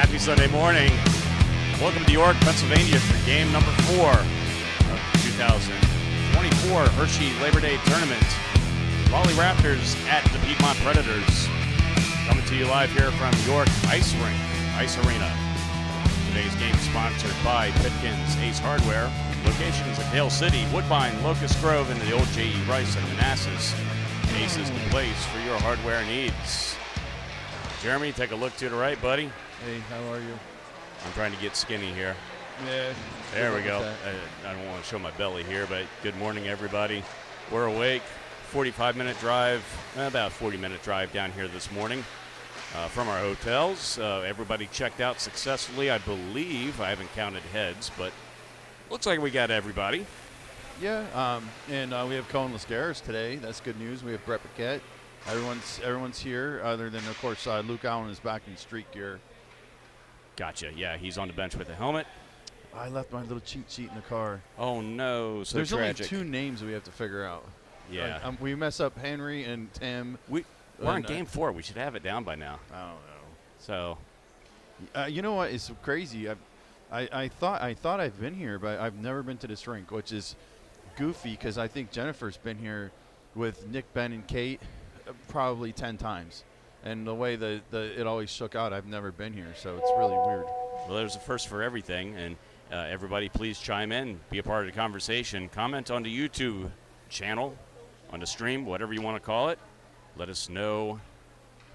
Happy Sunday morning. Welcome to York, Pennsylvania for game number 4 of 2024 Hershey Labor Day Tournament. Raleigh Raptors at the Piedmont Predators. Coming to you live here from York Ice Arena. Today's game sponsored by Pitkins Ace Hardware. Locations at Dale City, Woodbine, Locust Grove, and the old J.E. Rice and Manassas. Ace is the place for your hardware needs. Jeremy, take a look to the right, buddy. Hey, how are you? I'm trying to get skinny here. Yeah. There we go. I don't want to show my belly here, but good morning, everybody. We're awake. 45-minute drive, about 40-minute drive down here this morning from our hotels. Everybody checked out successfully, I believe. I haven't counted heads, but looks like we got everybody. Yeah, and we have Cohen Lascaris today. That's good news. We have Brett Paquette. Everyone's here, other than, of course, Luke Allen is back in street gear. Gotcha. Yeah, he's on the bench with a helmet. I left my little cheat sheet in the car. Oh, no. So There's tragic. only 2 names we have to figure out. Yeah. We mess up Henry and Tim. We're on game 4. We should have it down by now. I don't know. So. You know what? It's crazy. I thought I've been here, but I've never been to this rink, which is goofy because I think Jennifer's been here with Nick, Ben, and Kate probably 10 times. And the way it always shook out, I've never been here, so it's really weird. Well, there's a first for everything, and everybody please chime in, be a part of the conversation. Comment on the YouTube channel, on the stream, whatever you want to call it. Let us know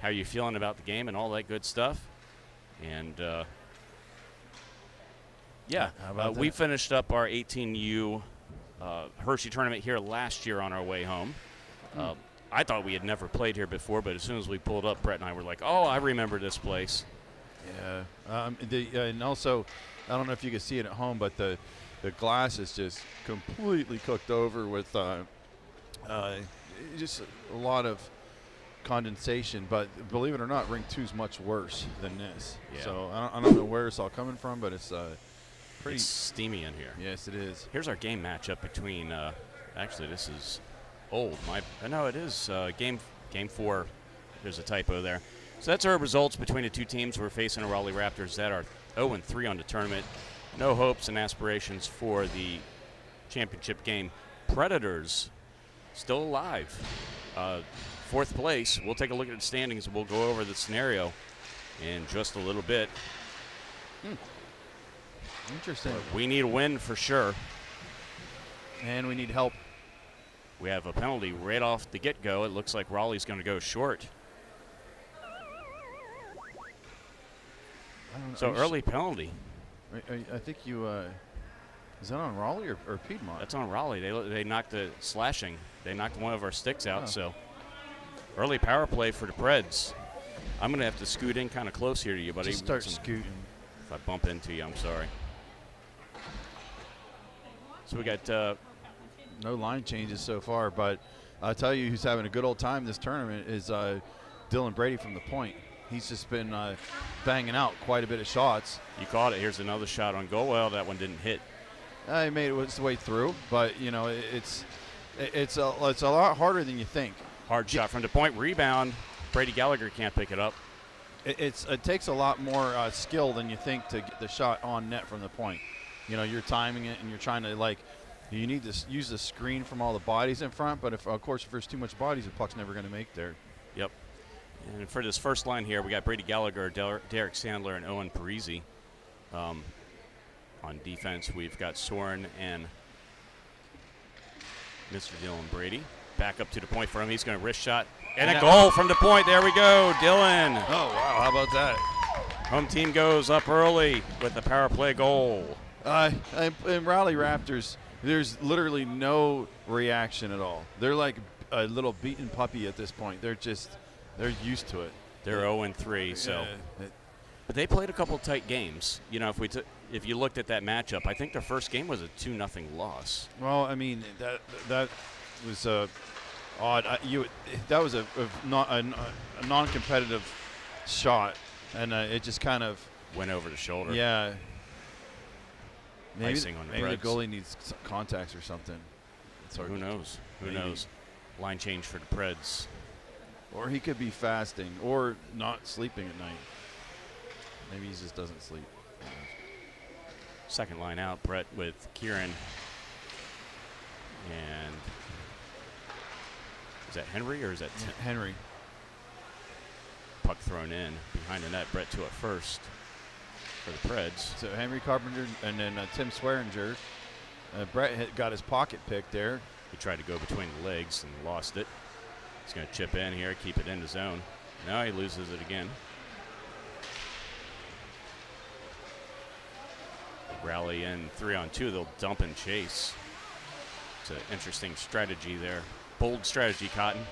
how you're feeling about the game and all that good stuff. And, we finished up our 18U Hershey tournament here last year on our way home. I thought we had never played here before, but as soon as we pulled up, Brett and I were like, oh, I remember this place. Yeah. And also, I don't know if you can see it at home, but the glass is just completely cooked over with just a lot of condensation. But believe it or not, Ring 2 is much worse than this. Yeah. So I don't know where it's all coming from, but it's pretty It's steamy in here. Yes, it is. Here's our game matchup between, actually, this is old. No, it is game 4. There's a typo there. So that's our results between the two teams. We're facing the Raleigh Raptors that are 0-3 on the tournament. No hopes and aspirations for the championship game. Predators still alive. 4th place. We'll take a look at the standings and we'll go over the scenario in just a little bit. Interesting. But we need a win for sure. And we need help. We have a penalty right off the get-go. It looks like Raleigh's going to go short. So early penalty. I think you is that on Raleigh or Piedmont? That's on Raleigh. They knocked the slashing. They knocked one of our sticks out. So early power play for the Preds. I'm going to have to scoot in kind of close here to you, buddy. Just start scooting. If I bump into you, I'm sorry. So we got no line changes so far, but I'll tell you who's having a good old time this tournament is Dylan Brady from the point. He's just been banging out quite a bit of shots. You caught it. Here's another shot on goal. Well, that one didn't hit. He made it its way through, but you know it's a lot harder than you think. Hard shot from the point. Rebound. Brady Gallagher can't pick it up. It takes a lot more skill than you think to get the shot on net from the point. You know, you're timing it and you're trying to you need to use the screen from all the bodies in front, but if there's too much bodies, the puck's never going to make there. Yep. And for this first line here, we got Brady Gallagher, Derek Sandler, and Owen Parisi. On defense, we've got Soren and Mr. Dylan Brady. Back up to the point for him. He's going to wrist shot. And a goal from the point. There we go, Dylan. Oh, wow. How about that? Home team goes up early with the power play goal. In Raleigh Raptors, there's literally no reaction at all. They're like a little beaten puppy at this point. They're used to it. They're 0-3, so. But they played a couple tight games. You know, if you looked at that matchup, I think their first game was a 2-0 loss. Well, I mean, that was odd. That was a non-competitive shot, and it just kind of went over the shoulder. Yeah. Maybe the goalie needs some contacts or something. Who knows? Who knows? Line change for the Preds. Or he could be fasting or not sleeping at night. Maybe he just doesn't sleep. Second line out, Brett with Kieran. And is that Henry or is that Henry? Puck thrown in behind the net. Brett to it first for the Preds. So Henry Carpenter and then Tim Swearinger. Brett got his pocket pick there. He tried to go between the legs and lost it. He's going to chip in here, keep it in the zone. Now he loses it again. Rally in 3-on-2. They'll dump and chase. It's an interesting strategy there. Bold strategy, Cotton.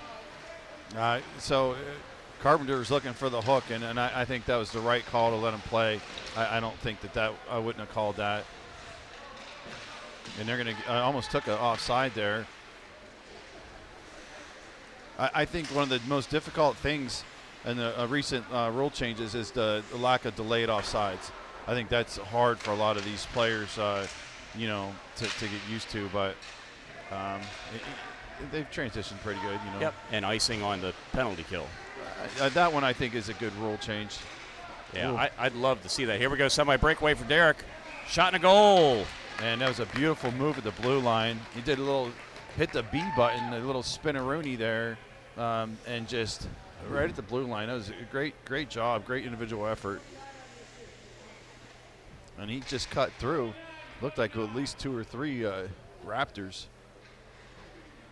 Carpenter was looking for the hook, and I think that was the right call to let him play. I don't think that I wouldn't have called that. And they're going to almost took an offside there. I think one of the most difficult things in the recent rule changes is the lack of delayed offsides. I think that's hard for a lot of these players, to get used to. But they've transitioned pretty good, Yep, and icing on the penalty kill. That one I think is a good rule change. Yeah, I'd love to see that. Here we go, semi-breakaway for Derek. Shot and a goal. And that was a beautiful move at the blue line. He did hit the B button, a little spinneroonie there, and just right at the blue line. That was a great job, great individual effort. And he just cut through. Looked like at least 2 or 3 Raptors.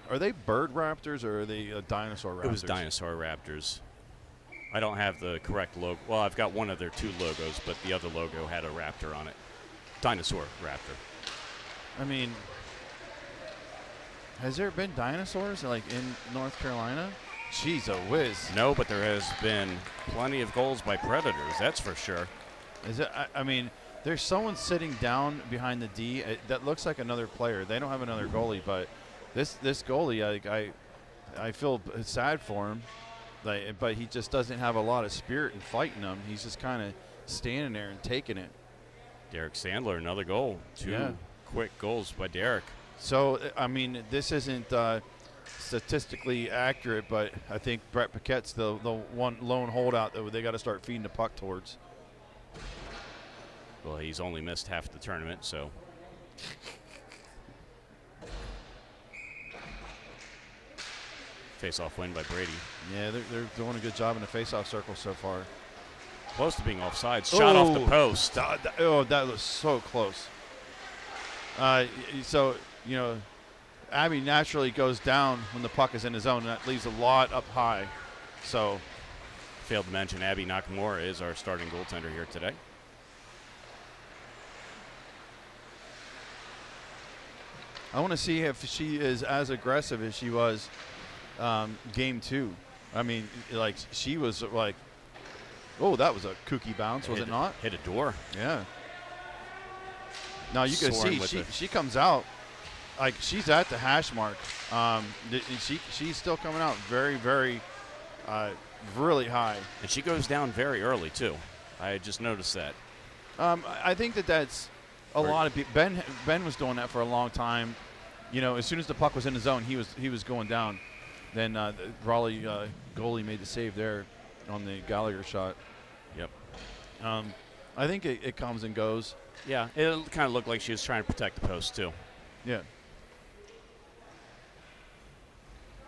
Are they bird Raptors or are they dinosaur Raptors? It was dinosaur Raptors. I don't have the correct logo. Well, I've got one of their 2 logos, but the other logo had a raptor on it. Dinosaur Raptor. I mean, has there been dinosaurs like in North Carolina? Jeez, a whiz. No, but there has been plenty of goals by Predators, that's for sure. Is it? I mean, there's someone sitting down behind the D. That looks like another player. They don't have another goalie, but this goalie, I feel sad for him. But he just doesn't have a lot of spirit in fighting them. He's just kind of standing there and taking it. Derek Sandler, another goal. 2 quick goals by Derek. So, I mean, this isn't statistically accurate, but I think Brett Paquette's the one lone holdout that they got to start feeding the puck towards. Well, he's only missed half the tournament, so. Face-off win by Brady. Yeah, they're doing a good job in the face-off circle so far. Close to being offside. Shot off the post. That was so close. Abby naturally goes down when the puck is in the zone, and that leaves a lot up high. So, failed to mention Abby Nakamura is our starting goaltender here today. I want to see if she is as aggressive as she was game 2. I mean, like, she was like, oh, that was a kooky bounce, was it not? Hit a door. Yeah. Now you can see she comes out like she's at the hash mark. She's still coming out very, very, really high. And she goes down very early too. I just noticed that. I think that's a lot of people. Ben was doing that for a long time. As soon as the puck was in the zone, he was going down. Then the Raleigh goalie made the save there on the Gallagher shot. Yep. I think it comes and goes. Yeah, it kind of looked like she was trying to protect the post too. Yeah.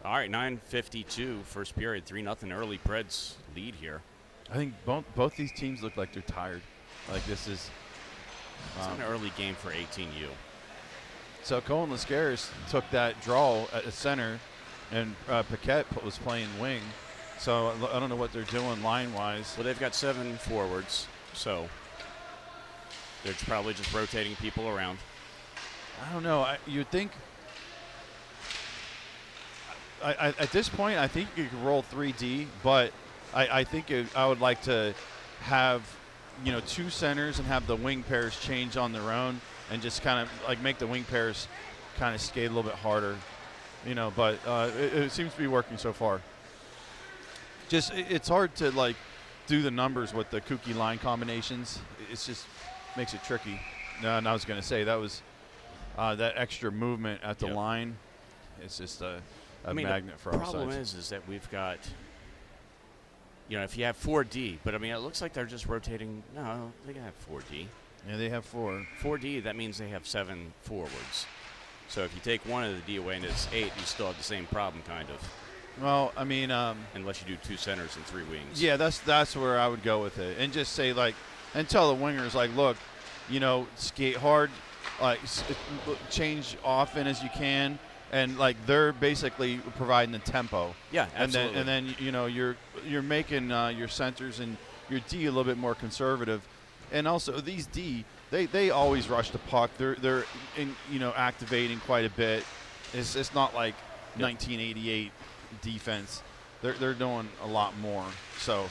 All right, 9:52, first period, 3-0 early Preds lead here. I think both these teams look like they're tired. Like this is. It's an early game for 18U. So Cohen Lascaris took that draw at the center, and Paquette was playing wing. So I don't know what they're doing line-wise. Well, they've got 7 forwards, so they're probably just rotating people around. I don't know. You'd think at this point, I think you could roll 3D, but I think I would like to have 2 centers and have the wing pairs change on their own and just kind of like make the wing pairs kind of skate a little bit harder, but it seems to be working so far. Just it's hard to like do the numbers with the kooky line combinations. It's just makes it tricky. No, and I was going to say that was that extra movement at the line. It's just a magnet for offsides. The problem is that we've got, if you have 4D, but I mean, it looks like they're just rotating. No, they can have 4D. Yeah, they have 4. 4D, that means they have 7 forwards. So if you take one of the D away and it's 8, you still have the same problem, kind of. Well, I mean, unless you do 2 centers and 3 wings. Yeah, that's where I would go with it, and just say and tell the wingers look, skate hard, change often as you can, and they're basically providing the tempo. Yeah, absolutely. And then you're making your centers and your D a little bit more conservative, and also these D they always rush the puck. They're activating quite a bit. It's not like 1988 defense. They're doing a lot more. So,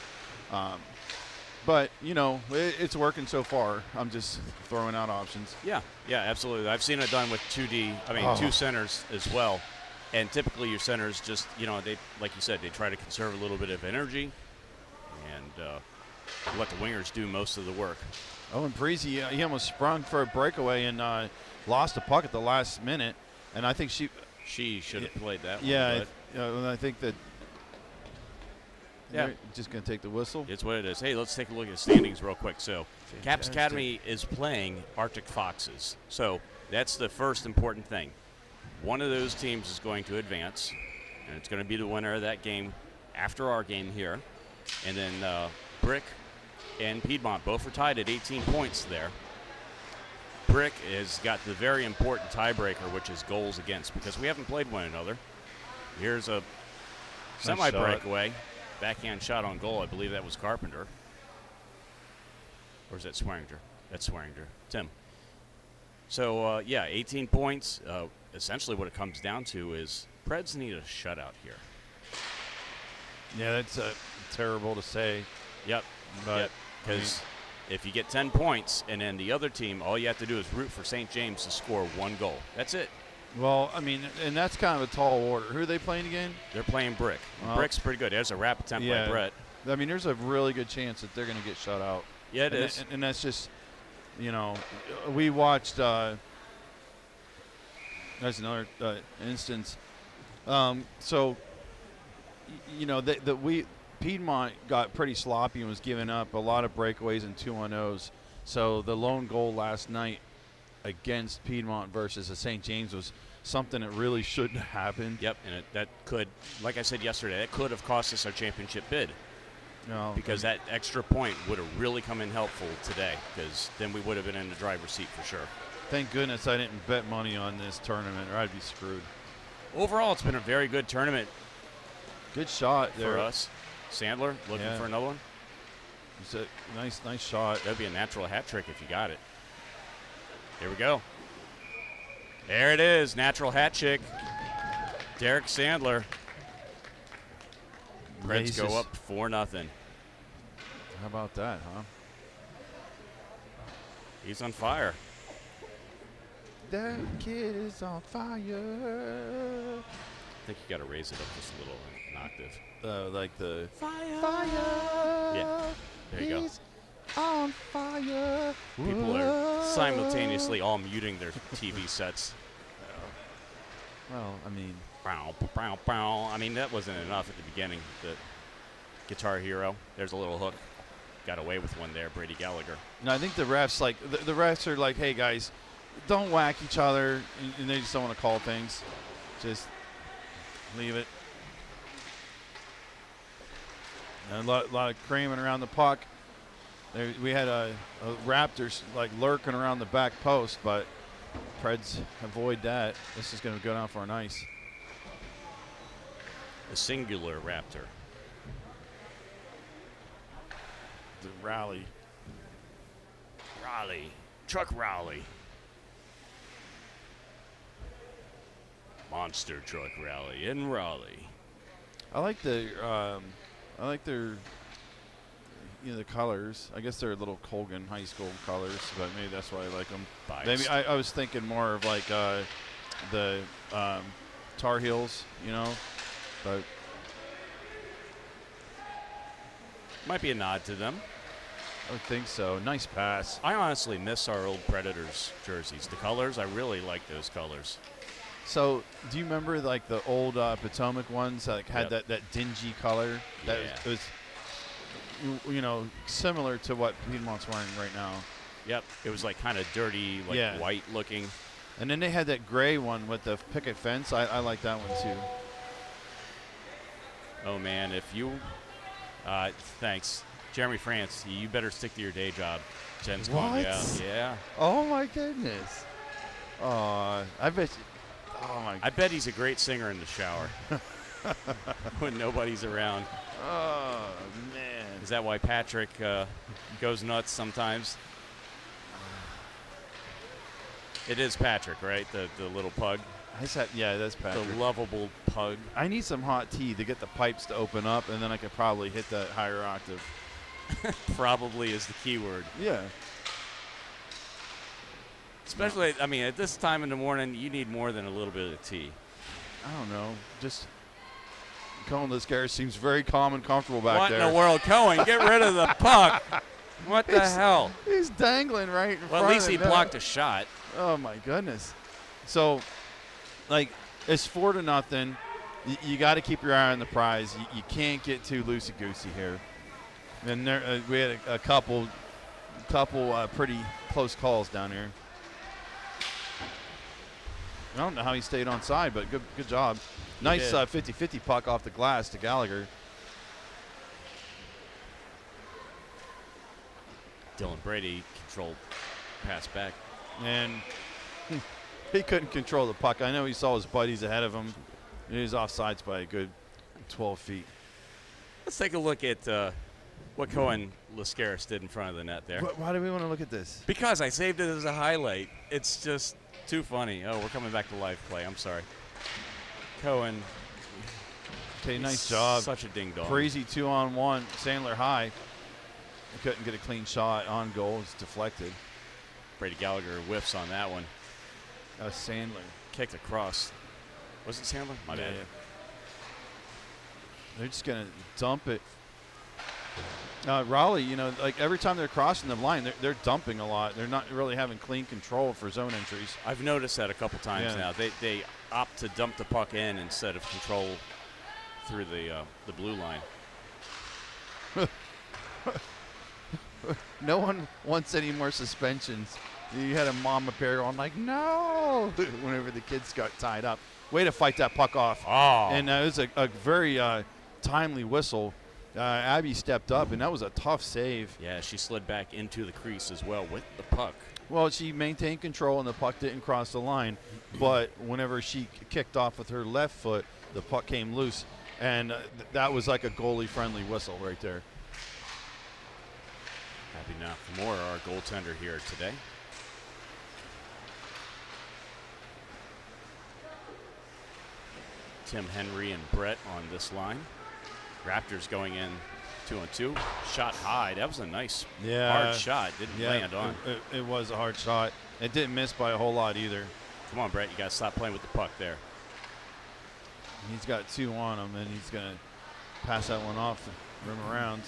but it's working so far. I'm just throwing out options. Yeah, absolutely. I've seen it done with 2D. I mean, 2 centers as well. And typically your centers just, they, like you said, they try to conserve a little bit of energy and let the wingers do most of the work. Oh, and Breezy, he almost sprung for a breakaway and lost the puck at the last minute. And I think she should have played that one. Yeah, I think that Yeah. they're just going to take the whistle. It's what it is. Hey, let's take a look at the standings real quick. So, Fantastic. Caps Academy is playing Arctic Foxes. So, that's the first important thing. One of those teams is going to advance, and it's going to be the winner of that game after our game here. And then Brick and Piedmont both are tied at 18 points there. Brick has got the very important tiebreaker, which is goals against, because we haven't played one another. Here's a semi-breakaway. Backhand shot on goal. I believe that was Carpenter. Or is that Swearinger? That's Swearinger. Tim. So, 18 points. Essentially what it comes down to is Preds need a shutout here. Yeah, that's terrible to say. Yep. Because if you get 10 points and then the other team, all you have to do is root for St. James to score 1 goal. That's it. Well, I mean, and that's kind of a tall order. Who are they playing again? They're playing Brick. Well, Brick's pretty good. There's a wrap attempt by Brett. I mean, there's a really good chance that they're going to get shut out. Yeah, it is. And that's just, we watched, that's another instance. Piedmont got pretty sloppy and was giving up a lot of breakaways and 2-on-0s. So the lone goal last night against Piedmont versus the St. James was something that really shouldn't have happened. Yep, and that could, like I said yesterday, that could have cost us our championship bid. No, because that extra point would have really come in helpful today, because then we would have been in the driver's seat for sure. Thank goodness I didn't bet money on this tournament, or I'd be screwed. Overall, it's been a very good tournament. Good shot there for us. Sandler looking for another one. It's a nice shot. That'd be a natural hat trick if you got it. Here we go. There it is, natural hat trick. Derek Sandler. Preds go up 4-0. How about that, huh? He's on fire. That kid is on fire. I think you got to raise it up just a little, an octave. Like the fire. Yeah, there you go. On fire. People are simultaneously all muting their TV sets. Well, I mean, I mean, that wasn't enough at the beginning. The Guitar Hero, there's a little hook. Got away with one there, Brady Gallagher. No, I think the refs the refs are like, hey guys, don't whack each other, and they just don't want to call things. Just leave it. And a lot of cramming around the puck. We had a Raptors lurking around the back post, but Preds avoid that. This is going to go down for an ice. A singular Raptor. The Raleigh. Truck Raleigh. Monster Truck Rally in Raleigh. I like their the colors. I guess they're little Colgan High School colors, but maybe that's why I like them. Biased. Maybe I was thinking more of the Tar Heels, but might be a nod to them. I would think so. Nice pass. I honestly miss our old Predators jerseys. The colors, I really like those colors. So, do you remember the old Potomac ones that had that dingy color? That was similar to what Piedmont's wearing right now. Yep. It was like kind of dirty, like Yeah. white looking. And then they had that gray one with the picket fence. I like that one too. Oh, man, if you thanks. Jeremy France, you better stick to your day job. Jen's calling you out. Yeah. Oh, my goodness. I bet you. Oh, my. I bet he's a great singer in the shower when nobody's around. Oh, man. Is that why Patrick goes nuts sometimes? It is Patrick, right? The little pug. Yeah, that's Patrick. The lovable pug. I need some hot tea to get the pipes to open up, and then I could probably hit that higher octave. Probably is the key word. Yeah. Especially, I mean, at this time in the morning, you need more than a little bit of tea. I don't know. Just Cohen Liscare seems very calm and comfortable back there. What in the world? Cohen, get rid of the puck. What the hell? He's dangling right in front of Well, at least he the net. blocked a shot. Oh, my goodness. So, it's 4-0. You got to keep your eye on the prize. You can't get too loosey-goosey here. And there, we had a couple pretty close calls down here. I don't know how he stayed on side, but good job. Nice 50-50 puck off the glass to Gallagher. Dylan Brady controlled pass back. And he couldn't control the puck. I know he saw his buddies ahead of him. He was offsides by a good 12 feet. Let's take a look at what Cohen Lascaris did in front of the net there. Why do we want to look at this? Because I saved it as a highlight. It's just too funny. Oh, we're coming back to live play. I'm sorry. Cohen. Okay, nice job. Such a ding-dong. Crazy 2-on-1. Sandler high. He couldn't get a clean shot on goal. It's deflected. Brady Gallagher whiffs on that one. Sandler. Kicked across. Was it Sandler? My bad. Yeah. They're just going to dump it. Raleigh, every time they're crossing the line, they're dumping a lot. They're not really having clean control for zone entries. I've noticed that a couple times now. They opt to dump the puck in instead of control through the blue line. No one wants any more suspensions. You had a mama bear going like, no, whenever the kids got tied up. Way to fight that puck off. Oh. And it was a very timely whistle. Abby stepped up, and that was a tough save. Yeah, she slid back into the crease as well with the puck. Well, she maintained control, and the puck didn't cross the line. But whenever she kicked off with her left foot, the puck came loose. And that was like a goalie-friendly whistle right there. Happy Nakamura, our goaltender here today. Tim Henry and Brett on this line. Raptors going in 2-on-2. Shot high. That was a nice hard shot. Didn't land on. It was a hard shot. It didn't miss by a whole lot either. Come on, Brett. You got to stop playing with the puck there. He's got 2 on him, and he's going to pass that one off the rim around.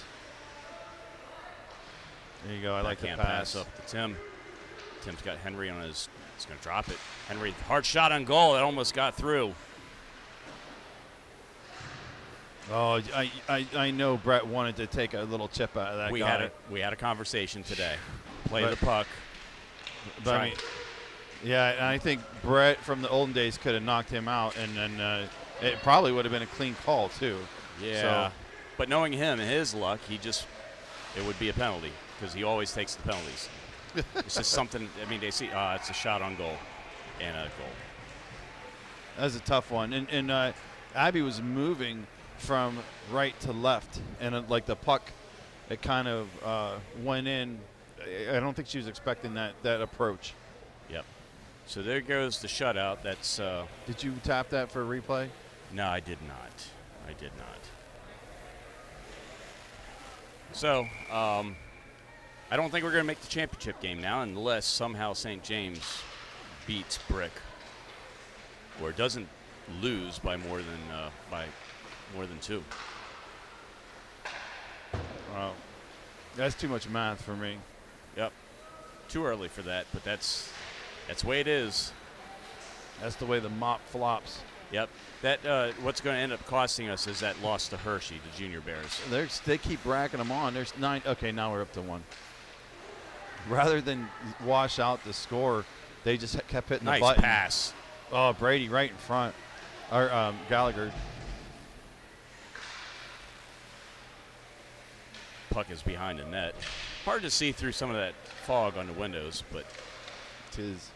There you go. I like the pass. Up to Tim. Tim's got Henry on his. He's going to drop it. Henry, hard shot on goal. It almost got through. Oh, I know Brett wanted to take a little chip out of that guy. We had a conversation today. Play the puck. But I mean, yeah, and I think Brett from the olden days could have knocked him out, and then it probably would have been a clean call too. Yeah. So. But knowing him and his luck, it would be a penalty because he always takes the penalties. It's just something. I mean, they see it's a shot on goal and a goal. That was a tough one, and Abby was moving from right to left, and like the puck, it kind of went in. I don't think she was expecting that approach. Yep. So there goes the shutout. That's. Did you tap that for a replay? No, I did not. I did not. So I don't think we're going to make the championship game now unless somehow St. James beats Brick or doesn't lose by more than 2. Wow. That's too much math for me. Yep. Too early for that, but that's the way it is. That's the way the mop flops. Yep. That what's going to end up costing us is that loss to Hershey, the Junior Bears. They keep racking them on. There's 9. Okay, now we're up to 1. Rather than wash out the score, they just kept hitting the button. Nice pass. Oh, Brady right in front. Or Gallagher. Puck is behind the net. Hard to see through some of that fog on the windows, but Tis.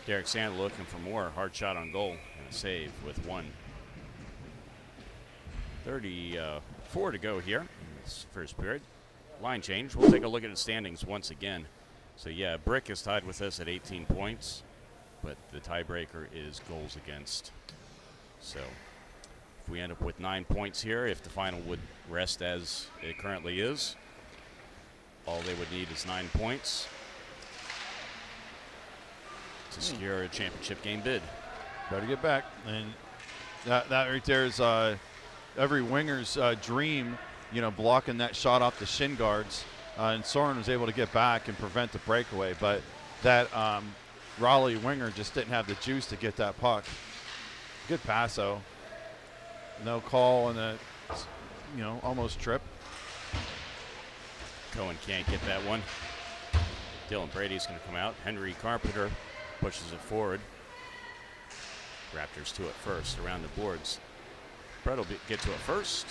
Derek Sandler looking for more. Hard shot on goal and a save with 1:34 to go here in this first period. Line change. We'll take a look at the standings once again. So, yeah, Brick is tied with us at 18 points, but the tiebreaker is goals against. So, if we end up with 9 points here, if the final would rest as it currently is, all they would need is 9 points to secure a championship game bid. Better get back. And that right there is every winger's dream, blocking that shot off the shin guards. And Soren was able to get back and prevent the breakaway. But that Raleigh winger just didn't have the juice to get that puck. Good pass, though. No call on the, almost trip. Cohen can't get that one. Dylan Brady's going to come out. Henry Carpenter pushes it forward. Raptors to it first around the boards. Brett will get to it first.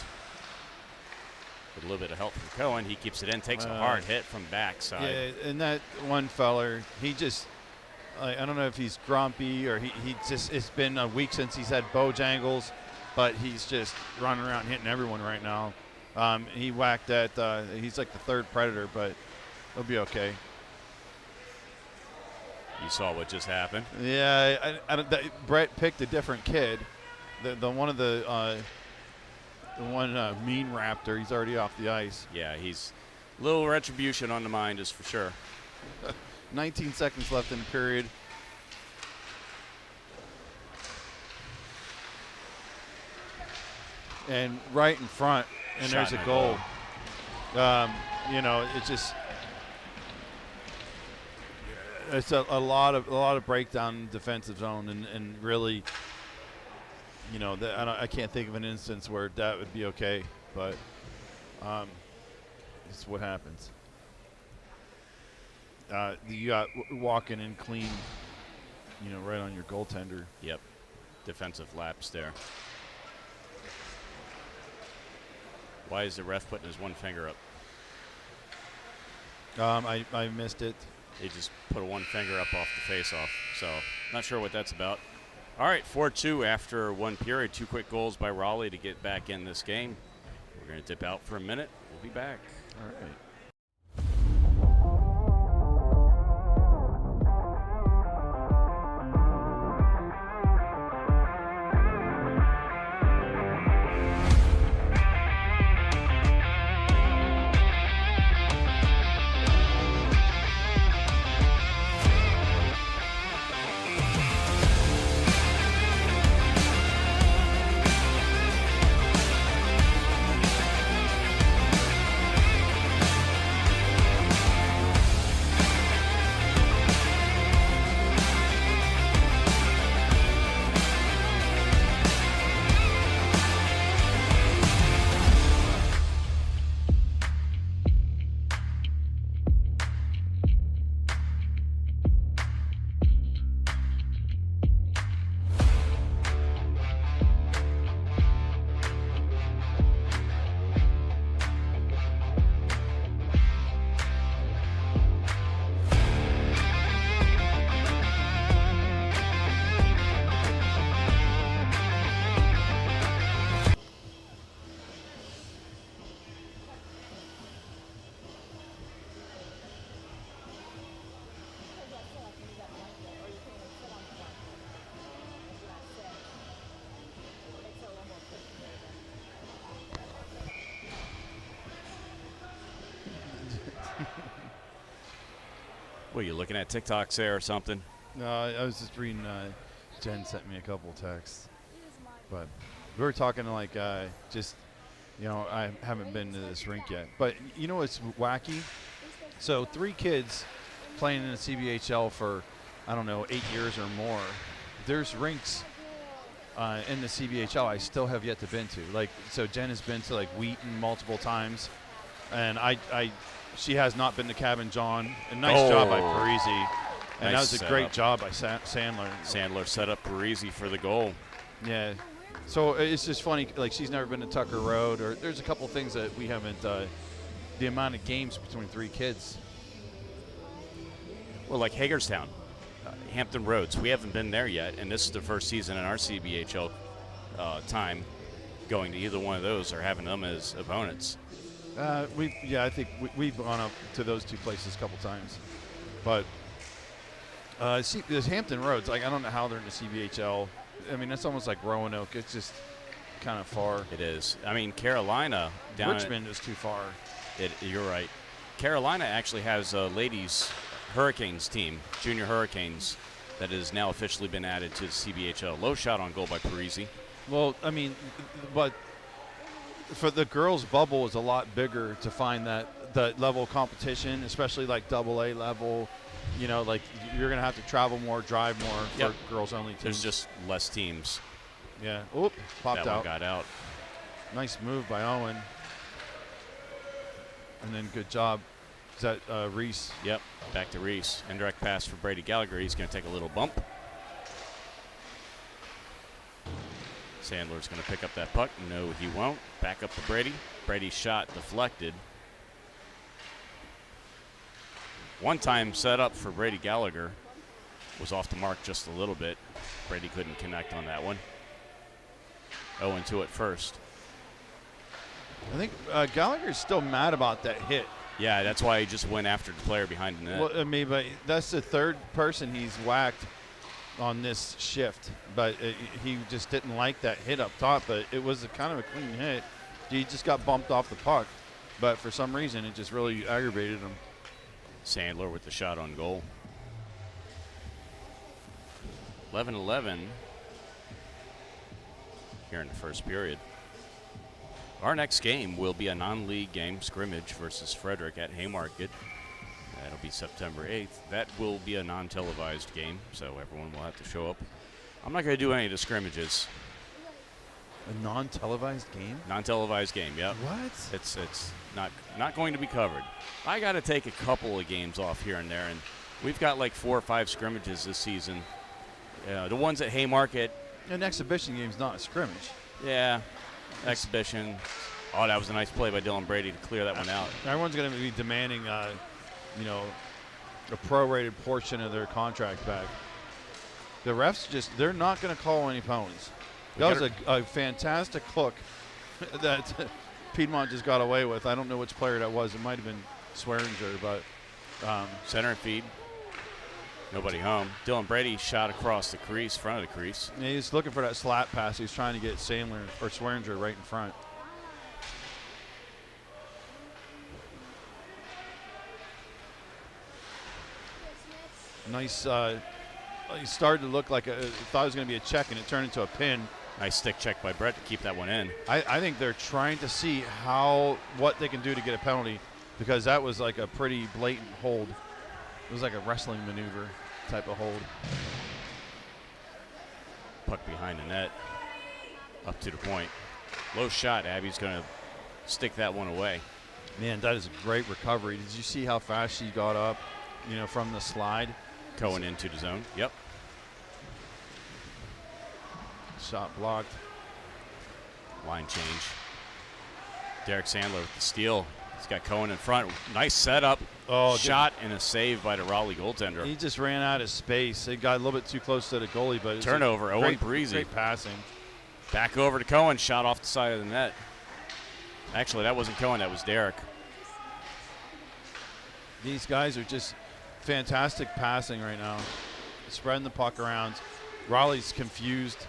With a little bit of help from Cohen. He keeps it in, takes a hard hit from backside. Yeah, and that one feller, he just, I don't know if he's grumpy or he just, it's been a week since he's had Bojangles, but he's just running around hitting everyone right now. He whacked that, he's like the third Predator, but he'll be okay. You saw what just happened. Yeah, Brett picked a different kid. The one of the one mean Raptor, he's already off the ice. Yeah, he's a little retribution on the mind is for sure. 19 seconds left in the period. And right in front, and Shot there's a in goal. It's just it's a lot of breakdown in defensive zone, and really, I can't think of an instance where that would be okay, but it's what happens. You got walking in clean, right on your goaltender. Yep, defensive lapse there. Why is the ref putting his one finger up? I missed it. He just put a one finger up off the face-off, so not sure what that's about. All right, 4-2 after one period. 2 quick goals by Raleigh to get back in this game. We're going to dip out for a minute. We'll be back. All right. What are you looking at, TikToks there or something? No, I was just reading. Jen sent me a couple texts, but we were talking like I haven't been to this rink yet. But what's wacky? So 3 kids playing in the CBHL for 8 years or more. There's rinks in the CBHL I still have yet to been to. Like, so Jen has been to like Wheaton multiple times, and she has not been to Cabin John. A nice job by Parisi, and Nice that was a great job by Sandler. Sandler set up Parisi for the goal. Yeah. So it's just funny, like she's never been to Tucker Road, or there's a couple things that we haven't, the amount of games between 3 kids. Well, like Hagerstown, Hampton Roads, we haven't been there yet, and this is the first season in our CBHL time going to either one of those or having them as opponents. I think we've gone up to those 2 places a couple times. But there's Hampton Roads, like I don't know how they're in the CBHL. I mean, that's almost like Roanoke. It's just kind of far. It is. I mean, Carolina down Richmond is too far. You're right. Carolina actually has a ladies Hurricanes team, Junior Hurricanes, that has now officially been added to the CBHL. Low shot on goal by Parisi. Well, I mean, but for the girls' bubble is a lot bigger to find that level of competition, especially like AA level. You know, like you're going to have to travel more, drive more for girls-only teams. There's just less teams. Yeah. Oop, popped that out. One got out. Nice move by Owen. And then good job. Is that Reese? Yep, back to Reese. Indirect pass for Brady Gallagher. He's going to take a little bump. Sandler's going to pick up that puck. No, he won't. Back up to Brady. Brady's shot deflected. One-time setup for Brady Gallagher was off the mark just a little bit. Brady couldn't connect on that one. 0-2 at first. I think Gallagher's still mad about that hit. Yeah, that's why he just went after the player behind the net. Well, I mean, but that's the 3rd person he's whacked on this shift. But he just didn't like that hit up top. But it was kind of a clean hit. He just got bumped off the puck. But for some reason, it just really aggravated him. Sandler with the shot on goal. 11-11 here in the first period. Our next game will be a non-league game, scrimmage versus Frederick at Haymarket. That'll be September 8th. That will be a non-televised game, so everyone will have to show up. I'm not going to do any of the scrimmages. A non-televised game? Non-televised game, yep. What? It's not going to be covered. I got to take a couple of games off here and there, and we've got like 4 or 5 scrimmages this season. The ones at Haymarket. An exhibition game's not a scrimmage. Yeah, exhibition. Oh, that was a nice play by Dylan Brady to clear that one out. Everyone's going to be demanding, a prorated portion of their contract back. The refs they're not going to call any penalties. That was a fantastic hook that Piedmont just got away with. I don't know which player that was. It might have been Swearinger, but center and feed. Nobody home. Dylan Brady shot across the crease, front of the crease. Yeah, he's looking for that slap pass. He's trying to get Sandler or Swearinger right in front. Nice. He started to look like thought it was going to be a check, and it turned into a pin. Nice stick check by Brett to keep that one in. I think they're trying to see what they can do to get a penalty, because that was like a pretty blatant hold. It was like a wrestling maneuver type of hold. Puck behind the net, up to the point. Low shot. Abby's going to stick that one away. Man, that is a great recovery. Did you see how fast she got up, from the slide? Cohen into the zone. Yep. Shot blocked. Line change. Derek Sandler with the steal. He's got Cohen in front. Nice setup. Oh, shot and a save by the Raleigh goaltender. He just ran out of space. It got a little bit too close to the goalie, but it's turnover. Owen Parisi. Great passing. Back over to Cohen. Shot off the side of the net. Actually, that wasn't Cohen. That was Derek. These guys are just fantastic passing right now. Spreading the puck around. Raleigh's confused.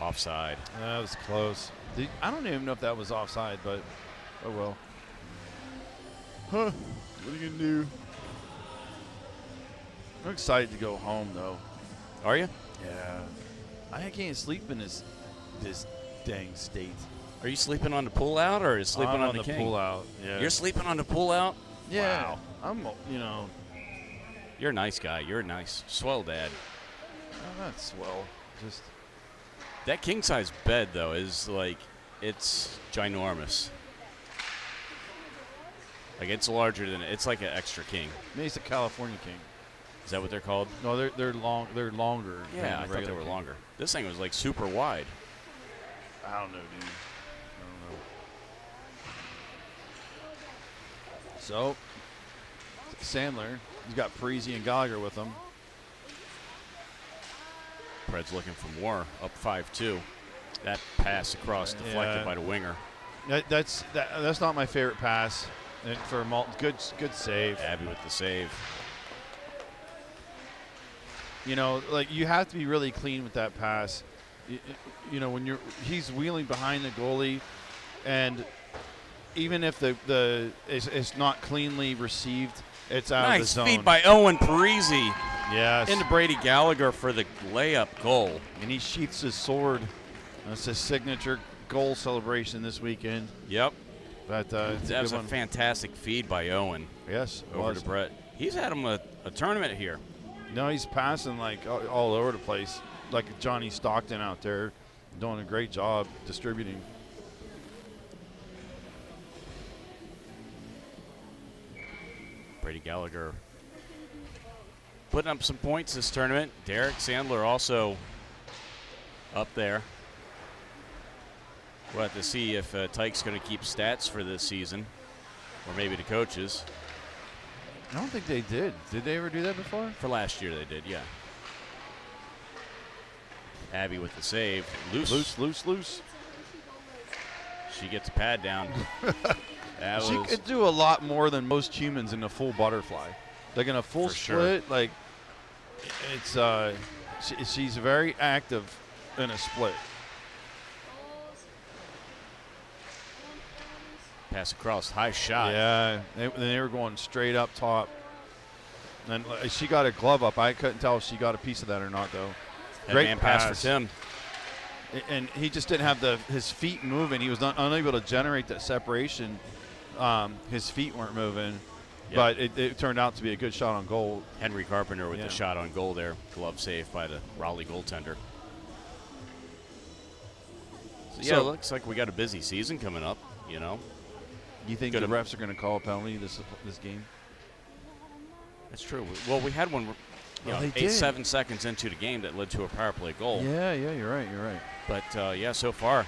Offside. That was close. I don't even know if that was offside, but oh well. Huh. What are you going to do? I'm excited to go home, though. Are you? Yeah. I can't sleep in this dang state. Are you sleeping on the pull out or is sleeping on the king? Pull out. Yeah. You're sleeping on the pull out? Yeah. Wow. I'm, You're a nice guy. You're a nice. Swell dad. That's swell. Just That king size bed though is like, it's ginormous. Like it's larger than it's like an extra king. maybe it's a California king. Is that what they're called? No, they're long. They're longer. Yeah, than I the thought they regular were king. longer. This thing was like super wide. I don't know, dude. I don't know. So, Sandler, he's got Parisi and Gallagher with him. Preds looking for more, up 5-2. That pass across deflected by the winger. That's not my favorite pass. And for Malton, good save. Abbey with the save. You know, like you have to be really clean with that pass. You know, when he's wheeling behind the goalie, and even if it's not cleanly received, it's out of the Nice zone. feed by Owen Parisi Yes. into Brady Gallagher for the layup goal. And he sheaths his sword. That's his signature goal celebration this weekend. Yep. But That was a one. fantastic feed by Owen Yes, it over was. to Brett. He's had him a tournament here. No, he's passing like all over the place, like Johnny Stockton out there, doing a great job distributing. Brady Gallagher putting up some points this tournament. Derek Sandler also up there. We'll have to see if Tyke's going to keep stats for this season, or maybe the coaches. I don't think they did. Did they ever do that before? For last year they did, yeah. Abby with the save. Loose. She gets a pad down. She could do a lot more than most humans in a full butterfly. Like in a full For sure. split, like it's she's very active in a split. Pass across, high shot. Yeah, they were going straight up top. And she got a glove up. I couldn't tell if she got a piece of that or not, though. Great Headman pass for Tim. And he just didn't have his feet moving. He was unable to generate that separation. His feet weren't moving. Yep. But it turned out to be a good shot on goal. Henry Carpenter with Yeah. the shot on goal there. Glove save by the Raleigh goaltender. So, yeah, So- it looks like we got a busy season coming up, you know. You think Good the am- refs are going to call a penalty this game? That's true. Well, we had one, Well, they 7 seconds into the game that led to a power play goal. Yeah, you're right. But, yeah, so far,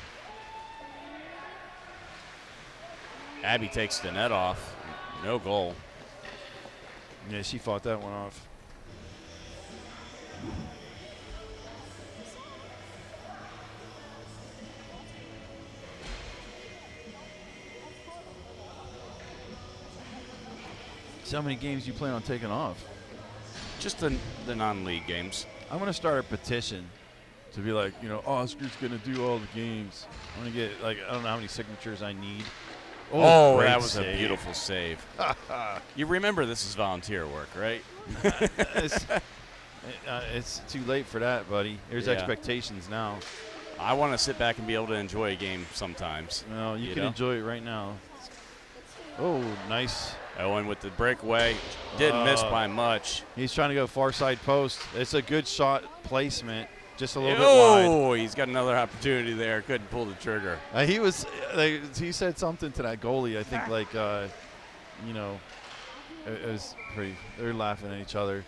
Abby takes the net off. No goal. Yeah, she fought that one off. So how many games you plan on taking off? Just the non-league games. I'm going to start a petition to be like, Oscar's going to do all the games. I'm going to get, I don't know how many signatures I need. Oh, great that was save. a beautiful save. You remember this is volunteer work, right? It's too late for that, buddy. There's Yeah. expectations now. I want to sit back and be able to enjoy a game sometimes. No, you can know? enjoy it right now. Oh, nice. Owen with the breakaway. Didn't miss by much. He's trying to go far side post. It's a good shot placement, just a little bit wide. Oh, he's got another opportunity there. Couldn't pull the trigger. He said something to that goalie. I think it was pretty. They're laughing at each other,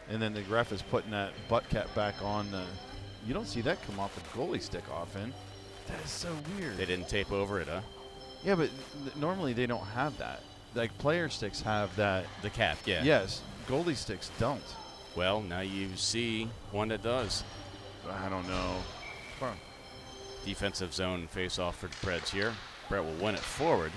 and then the ref is putting that butt cap back on. You don't see that come off the goalie stick often. That is so weird. They didn't tape over it, huh? Yeah, but normally they don't have that. Like player sticks have that. The cap, yeah. Yes, goalie sticks don't. Well, now you see one that does. I don't know. Defensive zone face-off for the Preds here. Brett will win it forward.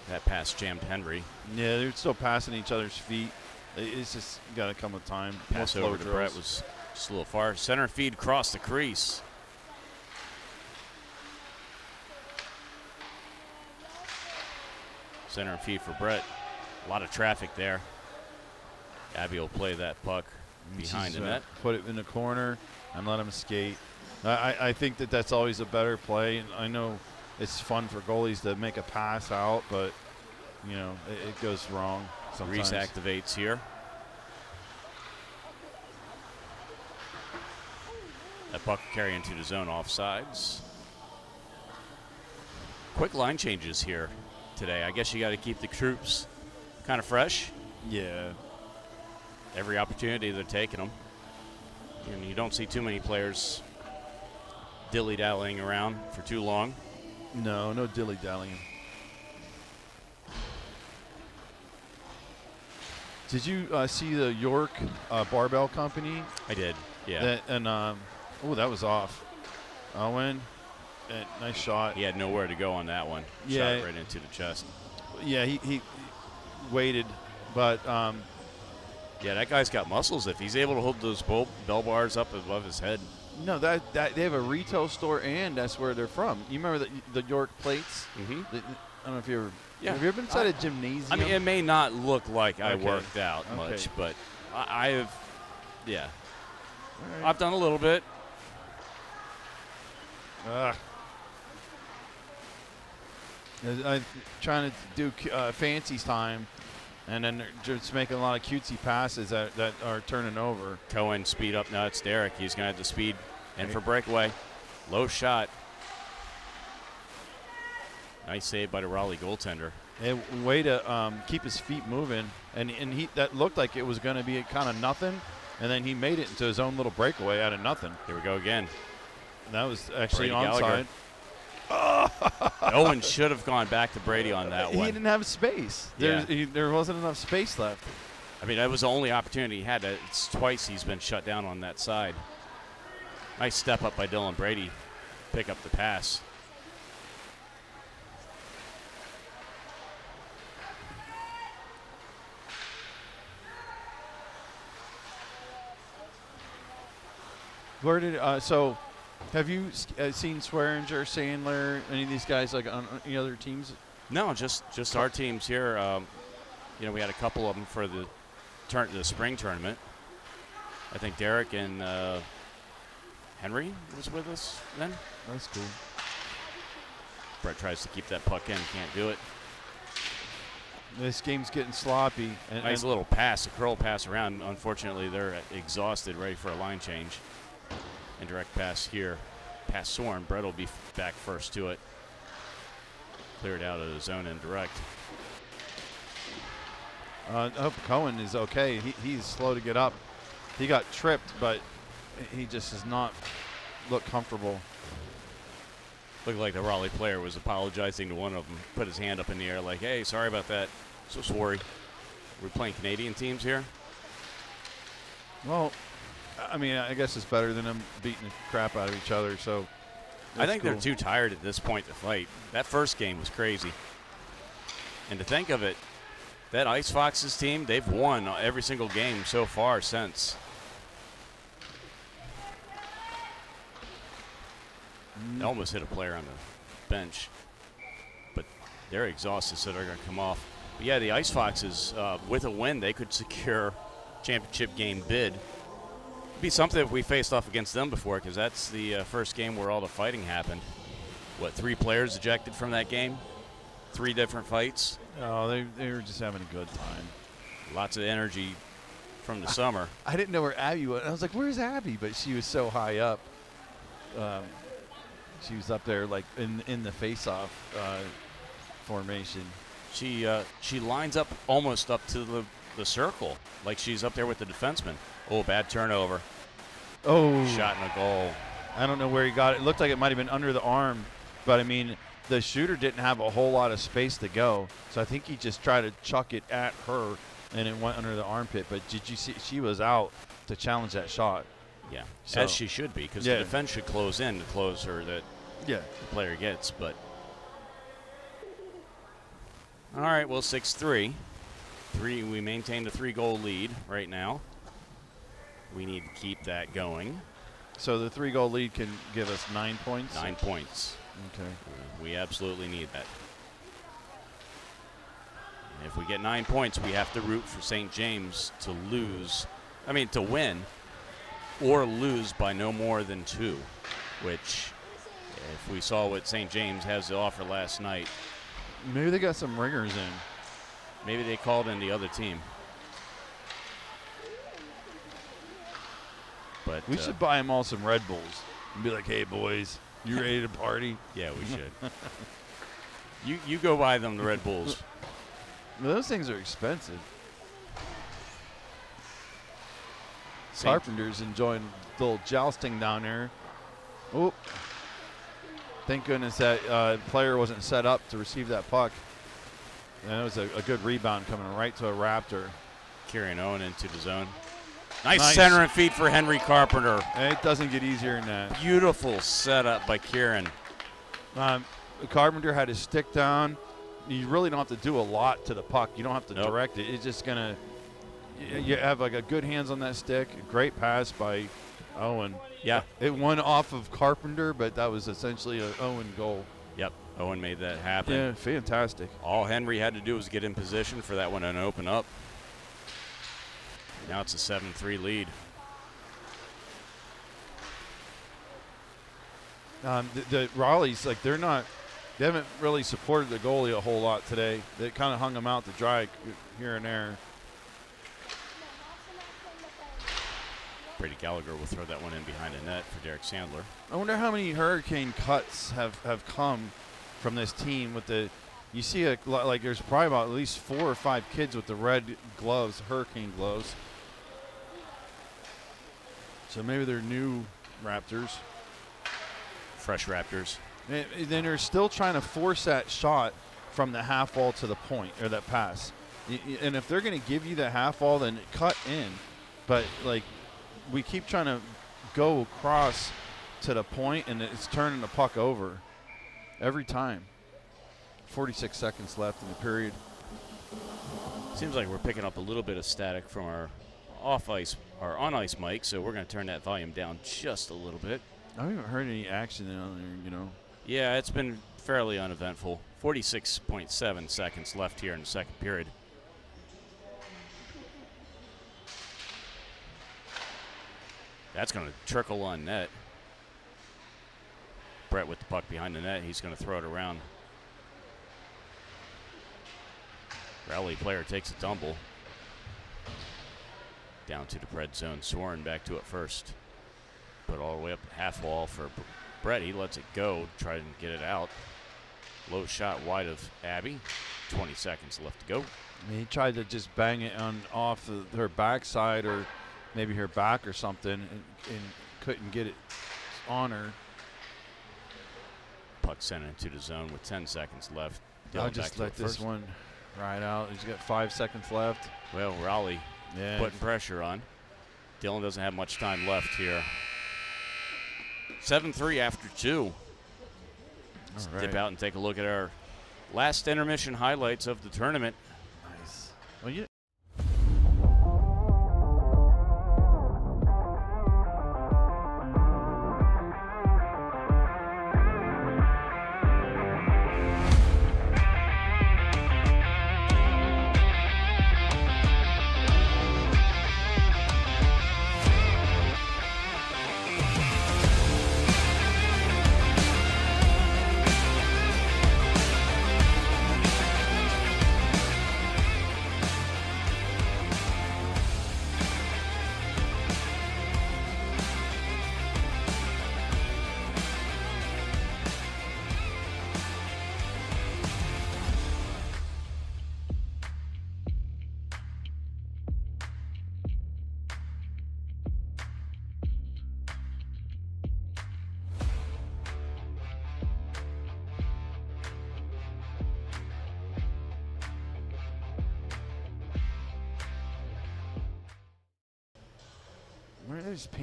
That pass jammed Henry. Yeah, they're still passing each other's feet. It's just got to come with time. More Pass flow over to drills. Brett was just a little far. Center feed across the crease. Center feed for Brett. A lot of traffic there. Abby will play that puck behind the net. Put it in the corner and let him skate. I think that's always a better play. And I know it's fun for goalies to make a pass out, but it goes wrong sometimes. Reese activates here. That puck carry into the zone offsides. Quick line changes here today. I guess you got to keep the troops kind of fresh. Yeah. Every opportunity they're taking them. And you don't see too many players dilly-dallying around for too long. No dilly-dallying. Did you see the York barbell company? I did, yeah. That was off. Owen, nice shot. He had nowhere to go on that one. Yeah. Shot right into the chest. Yeah, he waited, but yeah, that guy's got muscles. If he's able to hold those bell bars up above his head. No, that they have a retail store, and that's where they're from. You remember the York plates? Mm-hmm. I don't know if you ever. Yeah. Have you ever been inside a gymnasium? I mean, it may not look like I Okay. worked out Okay. much, but I have, yeah. All right. I've done a little bit. I'm trying to do fancy time, and then they're just making a lot of cutesy passes that are turning over. Cohen speed up. No, it's Derek. He's going to have the speed in for breakaway. Low shot. Nice save by the Raleigh goaltender. A way to keep his feet moving, and he that looked like it was going to be kind of nothing, and then he made it into his own little breakaway out of nothing. Here we go again. And that was actually Brady onside. Owen should have gone back to Brady on that He one. didn't have space. There wasn't enough space left. I mean, that was the only opportunity he had. It's twice he's been shut down on that side. Nice step up by Dylan Brady. Pick up the pass. Where did so? Have you seen Swearinger, Sandler, any of these guys like on any other teams? No, just our teams here. We had a couple of them for the spring tournament. I think Derek and Henry was with us then. That's cool. Brett tries to keep that puck in, can't do it. This game's getting sloppy. Nice little pass, a curl pass around. Unfortunately, they're exhausted, ready for a line change. Indirect pass here. Past Soren. Brett will be back first to it. Cleared out of the zone and direct. I hope Cohen is okay. He's slow to get up. He got tripped, but he just does not look comfortable. Looked like the Raleigh player was apologizing to one of them. Put his hand up in the air like, hey, sorry about that. So sorry. We're playing Canadian teams here? Well, I mean, I guess it's better than them beating the crap out of each other. So I think cool. they're too tired at this point to fight. That first game was crazy. And to think of it, that Ice Foxes team, they've won every single game so far since. They almost hit a player on the bench. But they're exhausted, so they're going to come off. But yeah, the Ice Foxes, with a win, they could secure championship game bid. It'd be something if we faced off against them before, because that's the first game where all the fighting happened. 3 players ejected from that game? 3 different fights? Oh, they were just having a good time. Lots of energy from the summer. I didn't know where Abby was. I was like, where's Abby? But she was so high up. She was up there like in the face-off formation. She lines up almost up to the circle, like she's up there with the defenseman. Oh, bad turnover. Oh. Shot and a goal. I don't know where he got it. It looked like it might have been under the arm, but I mean, the shooter didn't have a whole lot of space to go, so I think he just tried to chuck it at her, and it went under the armpit. But did you see she was out to challenge that shot? Yeah, so, as she should be, because the defense should close in to close her that the player gets. But all right, well, 6-3. We maintained a 3-goal lead right now. We need to keep that going. So the 3-goal lead can give us 9 points? 9 points. Okay. We absolutely need that. And if we get 9 points, we have to root for St. James to win or lose by no more than 2, which If we saw what St. James has to offer last night, Maybe they got some ringers in. maybe they called in the other team. But We should buy them all some Red Bulls and be like, hey, boys, you ready to party? yeah, we should. You go buy them the Red Bulls. Well, those things are expensive. St. Carpenter's enjoying the little jousting down there. Oop. Thank goodness that player wasn't set up to receive that puck. And it was a good rebound coming right to a Raptor. Kieran Owen into the zone. Nice center and feed for Henry Carpenter. It doesn't get easier than that. Beautiful setup by Kieran. Carpenter had his stick down. You really don't have to do a lot to the puck. You don't have to direct it. It's just going to – you have like a good hands on that stick. Great pass by Owen. Yeah. It went off of Carpenter, but that was essentially an Owen goal. Yep, Owen made that happen. Yeah, fantastic. All Henry had to do was get in position for that one and open up. Now it's a 7-3 lead. The Raleigh's, like, they haven't really supported the goalie a whole lot today. They kind of hung him out to dry here and there. Brady Gallagher will throw that one in behind the net for Derek Sandler. I wonder how many hurricane cuts have come from this team with the – you see, like there's probably about at least 4 or 5 kids with the red gloves, hurricane gloves. So maybe they're new Raptors. Fresh Raptors. And then they're still trying to force that shot from the half wall to the point, or that pass. And if they're going to give you the half wall, then cut in. But, like, we keep trying to go across to the point, and it's turning the puck over every time. 46 seconds left in the period. Seems like we're picking up a little bit of static from our on-ice mic, so we're going to turn that volume down just a little bit. I haven't heard any action on there, you know. Yeah, it's been fairly uneventful. 46.7 seconds left here in the second period. That's going to trickle on net. Brett with the puck behind the net. He's going to throw it around. Raleigh player takes a tumble. Down to the Pred zone. Soren back to it first. Put all the way up the half wall for Brett. He lets it go. Try and get it out. Low shot wide of Abby. 20 seconds left to go. He tried to just bang it off her backside or maybe her back or something and couldn't get it on her. Puck sent into the zone with 10 seconds left. I'll just let this one ride out. He's got 5 seconds left. Well, Raleigh putting pressure on. Dylan doesn't have much time left here. 7-3 after 2. Let's dip out and take a look at our last intermission highlights of the tournament. Nice. Well, you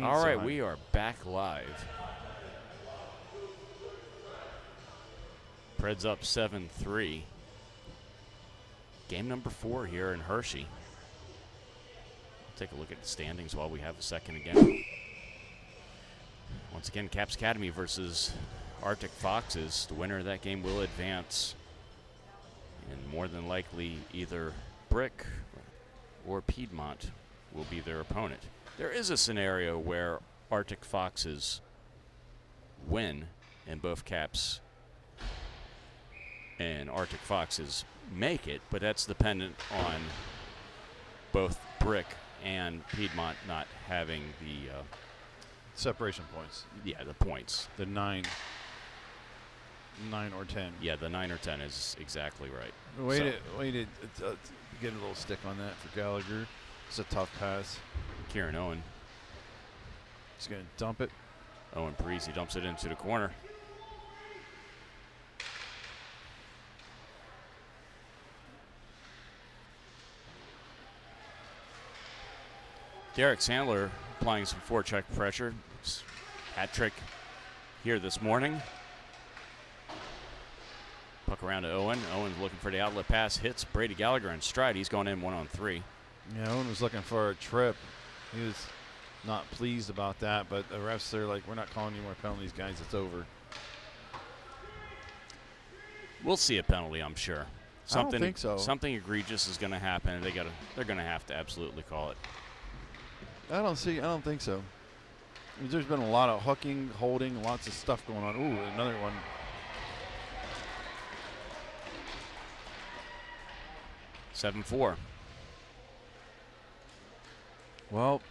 All right, we are back live. Preds up 7-3. Game number 4 here in Hershey. Take a look at the standings while we have a second again. Once again, Caps Academy versus Arctic Foxes. The winner of that game will advance. And more than likely, either Brick or Piedmont will be their opponent. There is a scenario where Arctic Foxes win and both Caps and Arctic Foxes make it, but that's dependent on both Brick and Piedmont not having the separation points. Yeah, the points. The 9 or 10. Yeah, the 9 or 10 is exactly right. Wait, get a little stick on that for Gallagher. It's a tough pass. Kieran Owen. He's going to dump it. Owen Parisi dumps it into the corner. Derek Sandler applying some forecheck pressure. Hat trick here this morning. Puck around to Owen. Owen's looking for the outlet pass. Hits Brady Gallagher in stride. He's going in 1-on-3. Yeah, Owen was looking for a trip. He was not pleased about that, but the refs are like, we're not calling any more penalties, guys. It's over. We'll see a penalty, I'm sure. I don't think so. Something egregious is going to happen. They're going to have to absolutely call it. I don't think so. There's been a lot of hooking, holding, lots of stuff going on. Ooh, another one. (7-4). Well,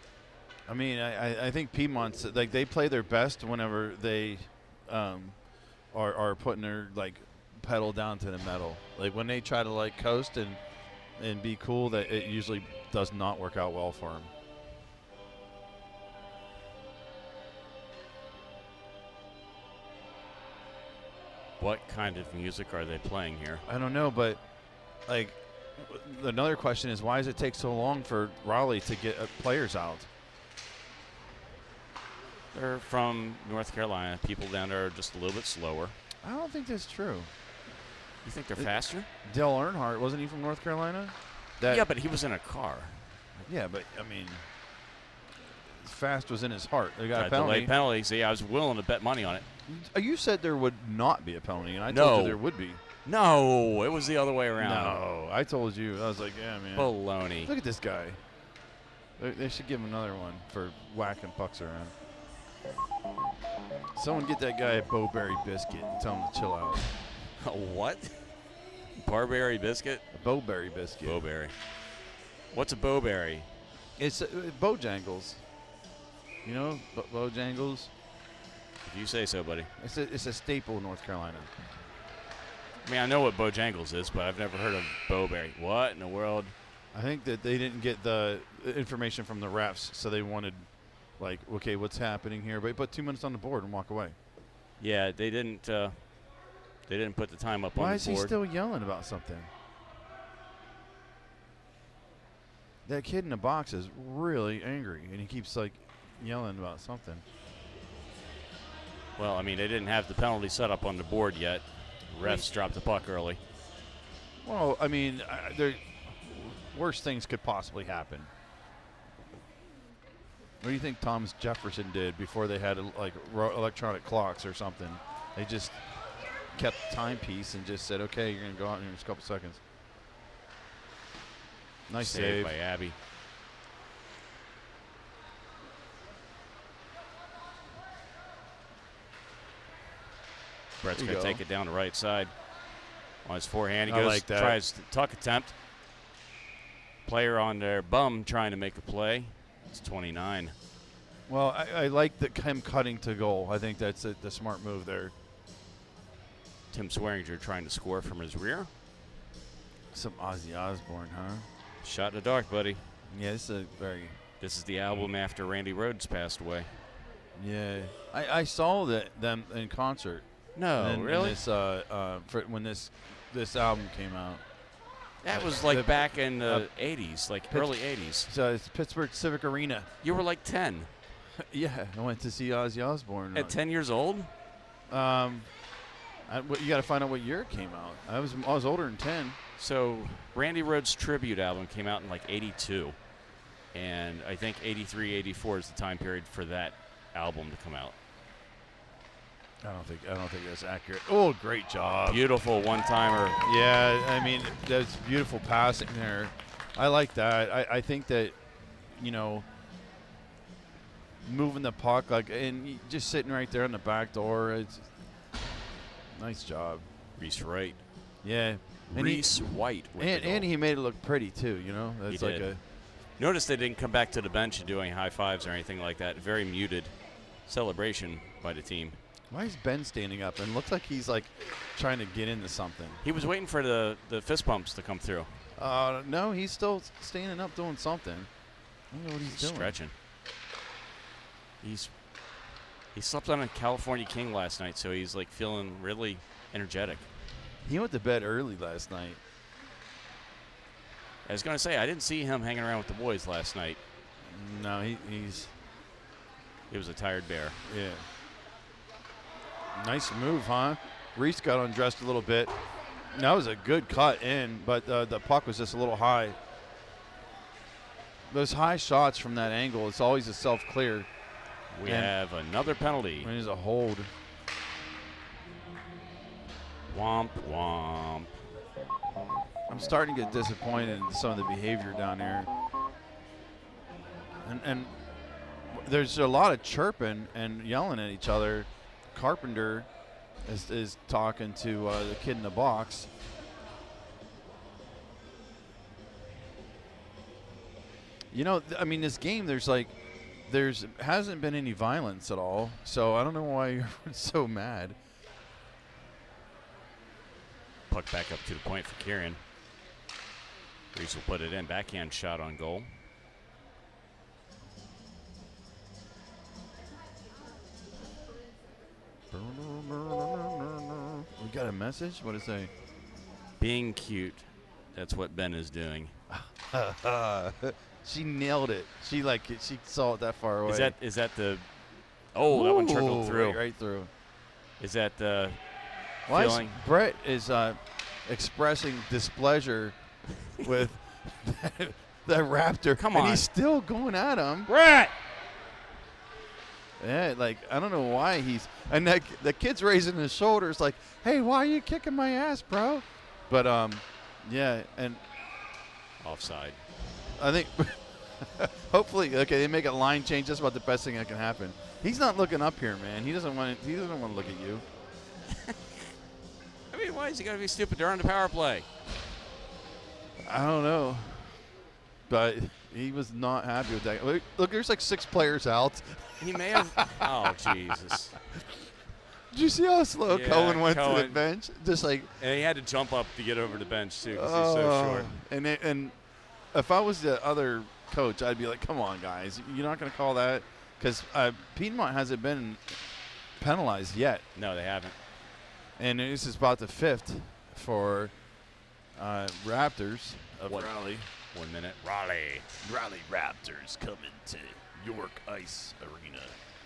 I mean, I think Piedmont's like they play their best whenever they are putting their like pedal down to the metal. Like when they try to like coast and be cool, that it usually does not work out well for them. What kind of music are they playing here? I don't know, but like another question is, why does it take so long for Raleigh to get players out? They're from North Carolina. People down there are just a little bit slower. I don't think that's true. You think they're faster? Dale Earnhardt, wasn't he from North Carolina? Yeah, but he was in a car. Yeah, but I mean, fast was in his heart. They got a penalty. Delayed penalty. See, I was willing to bet money on it. You said there would not be a penalty, and I told you there would be. No, it was the other way around. No, I told you. I was like, yeah, man. Baloney. Look at this guy. They should give him another one for whacking pucks around. Someone get that guy a Bowberry biscuit and tell him to chill out. A what? Barberry biscuit? A Bowberry biscuit. Bowberry. What's a Bowberry? It's Bojangles. You know, Bojangles? If you say so, buddy. It's a staple in North Carolina. I mean, I know what Bojangles is, but I've never heard of Bowberry. What in the world? I think that they didn't get the information from the refs, so they wanted, like, okay, what's happening here? But put 2 minutes on the board and walk away. Yeah, they didn't put the time up on the board. Why is he still yelling about something? That kid in the box is really angry, and he keeps, like, yelling about something. Well, I mean, they didn't have the penalty set up on the board yet. Refs dropped the puck early. Well, I mean, worse things could possibly happen. What do you think Thomas Jefferson did before they had like electronic clocks or something? They just kept the timepiece and just said, "Okay, you're gonna go out in just a couple seconds." Nice save by Abby. Brett's going to take it down the right side. On his forehand, he goes, tries the tuck attempt. Player on their bum trying to make a play. It's 29. Well, I like him cutting to goal. I think that's the smart move there. Tim Swearinger trying to score from his rear. Some Ozzy Osbourne, huh? Shot in the dark, buddy. Yeah, this is the album after Randy Rhoads passed away. Yeah. I saw them in concert. No, really? When this album came out. That was like back in the 80s, like early 80s. So it's Pittsburgh Civic Arena. You were like 10. Yeah, I went to see Ozzy Osbourne. At 10 years old? You got to find out what year it came out. I was older than 10. So Randy Rhoads' tribute album came out in like 82. And I think 83, 84 is the time period for that album to come out. I don't think that's accurate. Oh, great job. Beautiful one-timer. Yeah, I mean, that's beautiful passing there. I like that. I think that, moving the puck, and just sitting right there on the back door, Nice job. Reese Wright. Yeah. Reese White. And he made it look pretty, too, you know? That's he did. Notice they didn't come back to the bench and do any high fives or anything like that. Very muted celebration by the team. Why is Ben standing up? And looks like he's, like, trying to get into something. He was waiting for the fist pumps to come through. No, he's still standing up doing something. I don't know what he's doing. Stretching. He slept on a California King last night, so he's, like, feeling really energetic. He went to bed early last night. I was going to say, I didn't see him hanging around with the boys last night. No, he's... He was a tired bear. Yeah. Nice move, huh? Reese got undressed a little bit. That was a good cut in, but the puck was just a little high. Those high shots from that angle, it's always a self-clear. We have another penalty. There's a hold. Womp, womp. I'm starting to get disappointed in some of the behavior down there. And there's a lot of chirping and yelling at each other. Carpenter is talking to the kid in the box. You know, I mean, this game, hasn't been any violence at all. So I don't know why you're so mad. Puck back up to the point for Kieran. Reese will put it in. Backhand shot on goal. We got a message? What does it say? Being cute. That's what Ben is doing. She nailed it. She saw it that far away. Is that the? Oh, that one trickled through. Right through. Is that the feeling? Brett is expressing displeasure with the Raptor. Come on. And he's still going at him. Brett! Yeah, I don't know why he's – and the kid's raising his shoulders like, hey, why are you kicking my ass, bro? But, yeah, and – offside. I think hopefully, they make a line change. That's about the best thing that can happen. He's not looking up here, man. He doesn't want to look at you. I mean, why is he got to be stupid? They're on the power play. I don't know. But he was not happy with that. Look, there's 6 players out. He may have. Oh, Jesus. Did you see how slow Cohen went to the bench? Just like. And he had to jump up to get over the bench, too, because he's so short. And if I was the other coach, I'd be like, come on, guys. You're not going to call that? Because Piedmont hasn't been penalized yet. No, they haven't. And this is about the 5th for Raptors of Raleigh. 1 minute. Raleigh Raptors coming to York Ice Arena.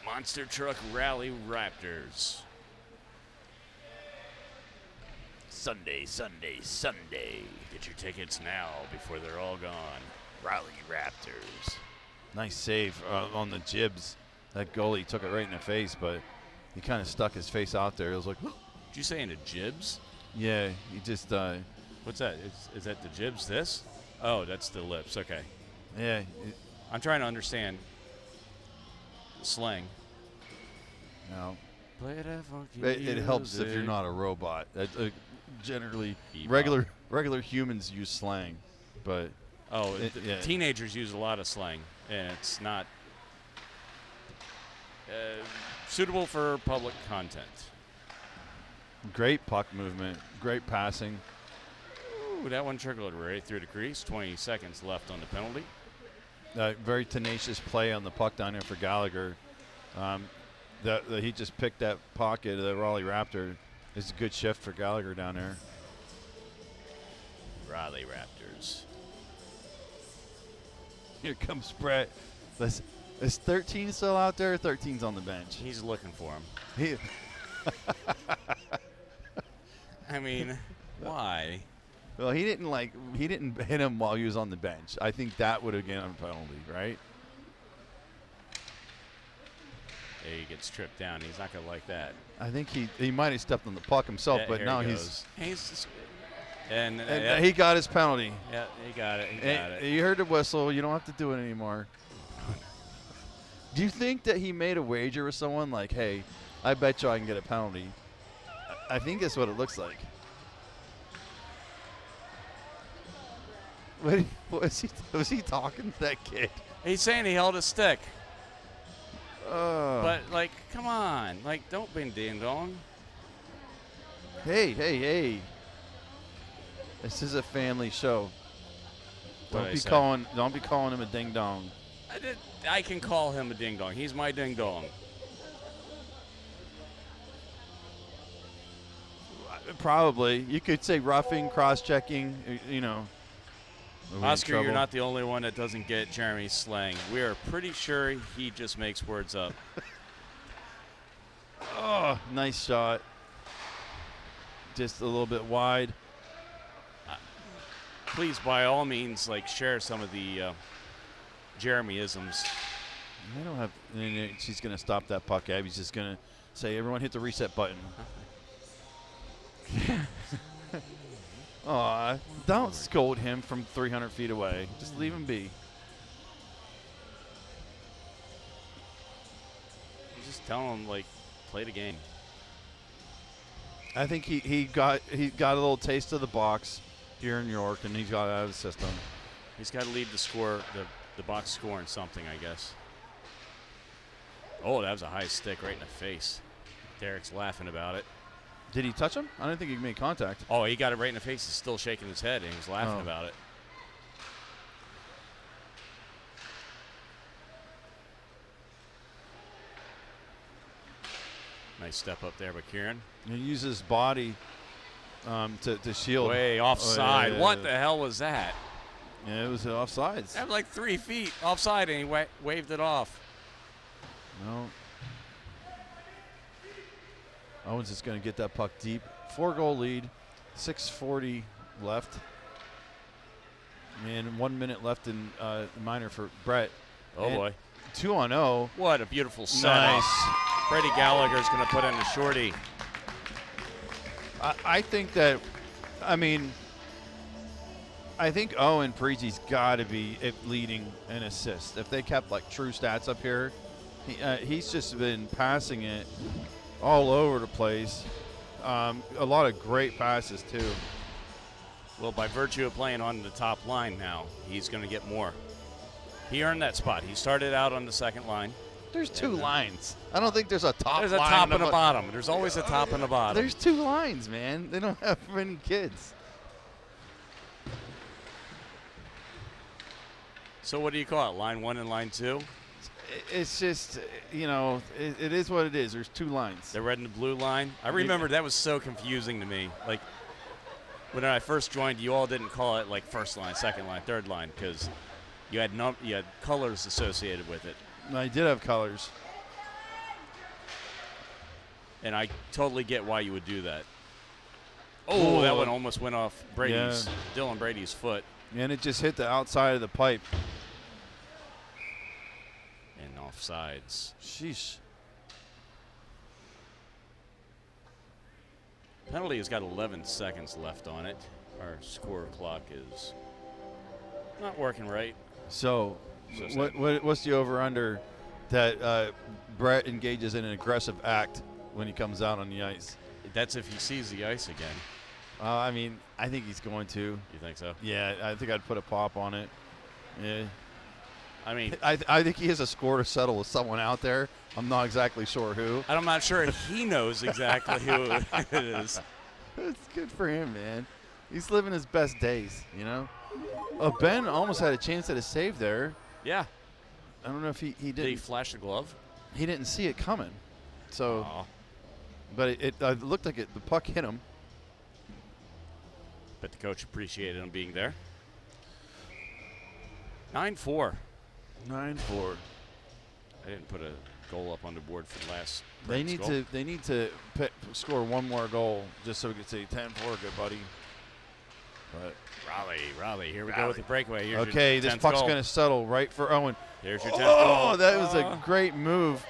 Monster Truck Raleigh Raptors. Sunday. Get your tickets now before they're all gone. Raleigh Raptors. Nice save on the jibs. That goalie took it right in the face, but he kind of stuck his face out there. It was like, did you say in the jibs? Yeah, he just. What's that? Is that the jibs? This? Oh, that's the lips. Okay. Yeah. I'm trying to understand slang. No. Play that funky it helps if you're not a robot. Generally, regular humans use slang, but teenagers use a lot of slang, and it's not suitable for public content. Great puck movement, great passing. Ooh, that one trickled right through the crease. 20 seconds left on the penalty. Very tenacious play on the puck down there for Gallagher. He just picked that pocket of the Raleigh Raptor. It's a good shift for Gallagher down there. Raleigh Raptors. Here comes Brett. Is 13 still out there? 13's on the bench. He's looking for him. I mean, why? Well, he didn't hit him while he was on the bench. I think that would have given him a penalty, right? He gets tripped down. He's not going to like that. I think he might have stepped on the puck himself, but now he's and he got his penalty. Yeah, he got it. You heard the whistle. You don't have to do it anymore. Do you think that he made a wager with someone like, hey, I bet you I can get a penalty? I think that's what it looks like. Was he talking to that kid? He's saying he held a stick. Oh. But, like, come on. Like, don't be ding-dong. Hey. This is a family show. What'd I say? Don't be calling him a ding dong. I can call him a ding-dong. He's my ding-dong. Probably. You could say roughing, cross-checking, you know. Oscar, you're not the only one that doesn't get Jeremy's slang. We are pretty sure he just makes words up. Oh, nice shot. Just a little bit wide. Please, by all means, like, share some of the Jeremy-isms. I don't have. She's going to stop that puck. Abby's just going to say, everyone hit the reset button. Aw, don't scold him from 300 feet away. Just leave him be. Just tell him, like, play the game. I think he got a little taste of the box here in New York, and he's got it out of the system. He's got to lead the score, the box score in something, I guess. Oh, that was a high stick right in the face. Derek's laughing about it. Did he touch him? I don't think he made contact. Oh, he got it right in the face. He's still shaking his head, and he's laughing about it. Nice step up there by Kieran. He uses his body to shield. Way offside. Yeah. What the hell was that? Yeah, it was offsides. That was like 3 feet offside, and he waved it off. No. Owens is going to get that puck deep. 4-goal lead. 6:40 left. And 1 minute left in the minor for Brett. Oh, and boy. 2-0. What a beautiful setup. Nice. Freddie Gallagher's going to put in the shorty. I think that, I think Owen Preezy's got to be leading an assist. If they kept like true stats up here, he's just been passing it all over the place. A lot of great passes too. Well, by virtue of playing on the top line now, he's going to get more. He earned that spot. He started out on the second line. There's two lines. I don't think there's a top line. There's a top and a bottom. There's always a top and a bottom. There's two lines, man. They don't have many kids. So what do you call it, line 1 and line 2? It's just, it is what it is. There's two lines. The red and the blue line. I remember that was so confusing to me. Like, when I first joined, you all didn't call it like first line, second line, third line, because you had colors associated with it. I did have colors. And I totally get why you would do that. Oh, that one almost went off Dylan Brady's foot. And it just hit the outside of the pipe. And offsides. Sheesh. Penalty has got 11 seconds left on it. Our score clock is not working right. So what's the over-under that Brett engages in an aggressive act when he comes out on the ice? That's if he sees the ice again. I think he's going to. You think so? Yeah, I think I'd put a pop on it. Yeah. I think he has a score to settle with someone out there. I'm not exactly sure who. I'm not sure if he knows exactly who it is. It's good for him, man. He's living his best days, Ben almost had a chance at a save there. Yeah. I don't know if he didn't. Did he flash the glove? He didn't see it coming. So, but it looked like the puck hit him. But the coach appreciated him being there. 9-4. 9-4. I didn't put a goal up on the board for the last. They need to score one more goal just so we can say 10-4, good buddy. But Raleigh, here we go with the breakaway. Here's okay, this puck's going to settle right for Owen. Here's your 10th goal. Oh, that was a great move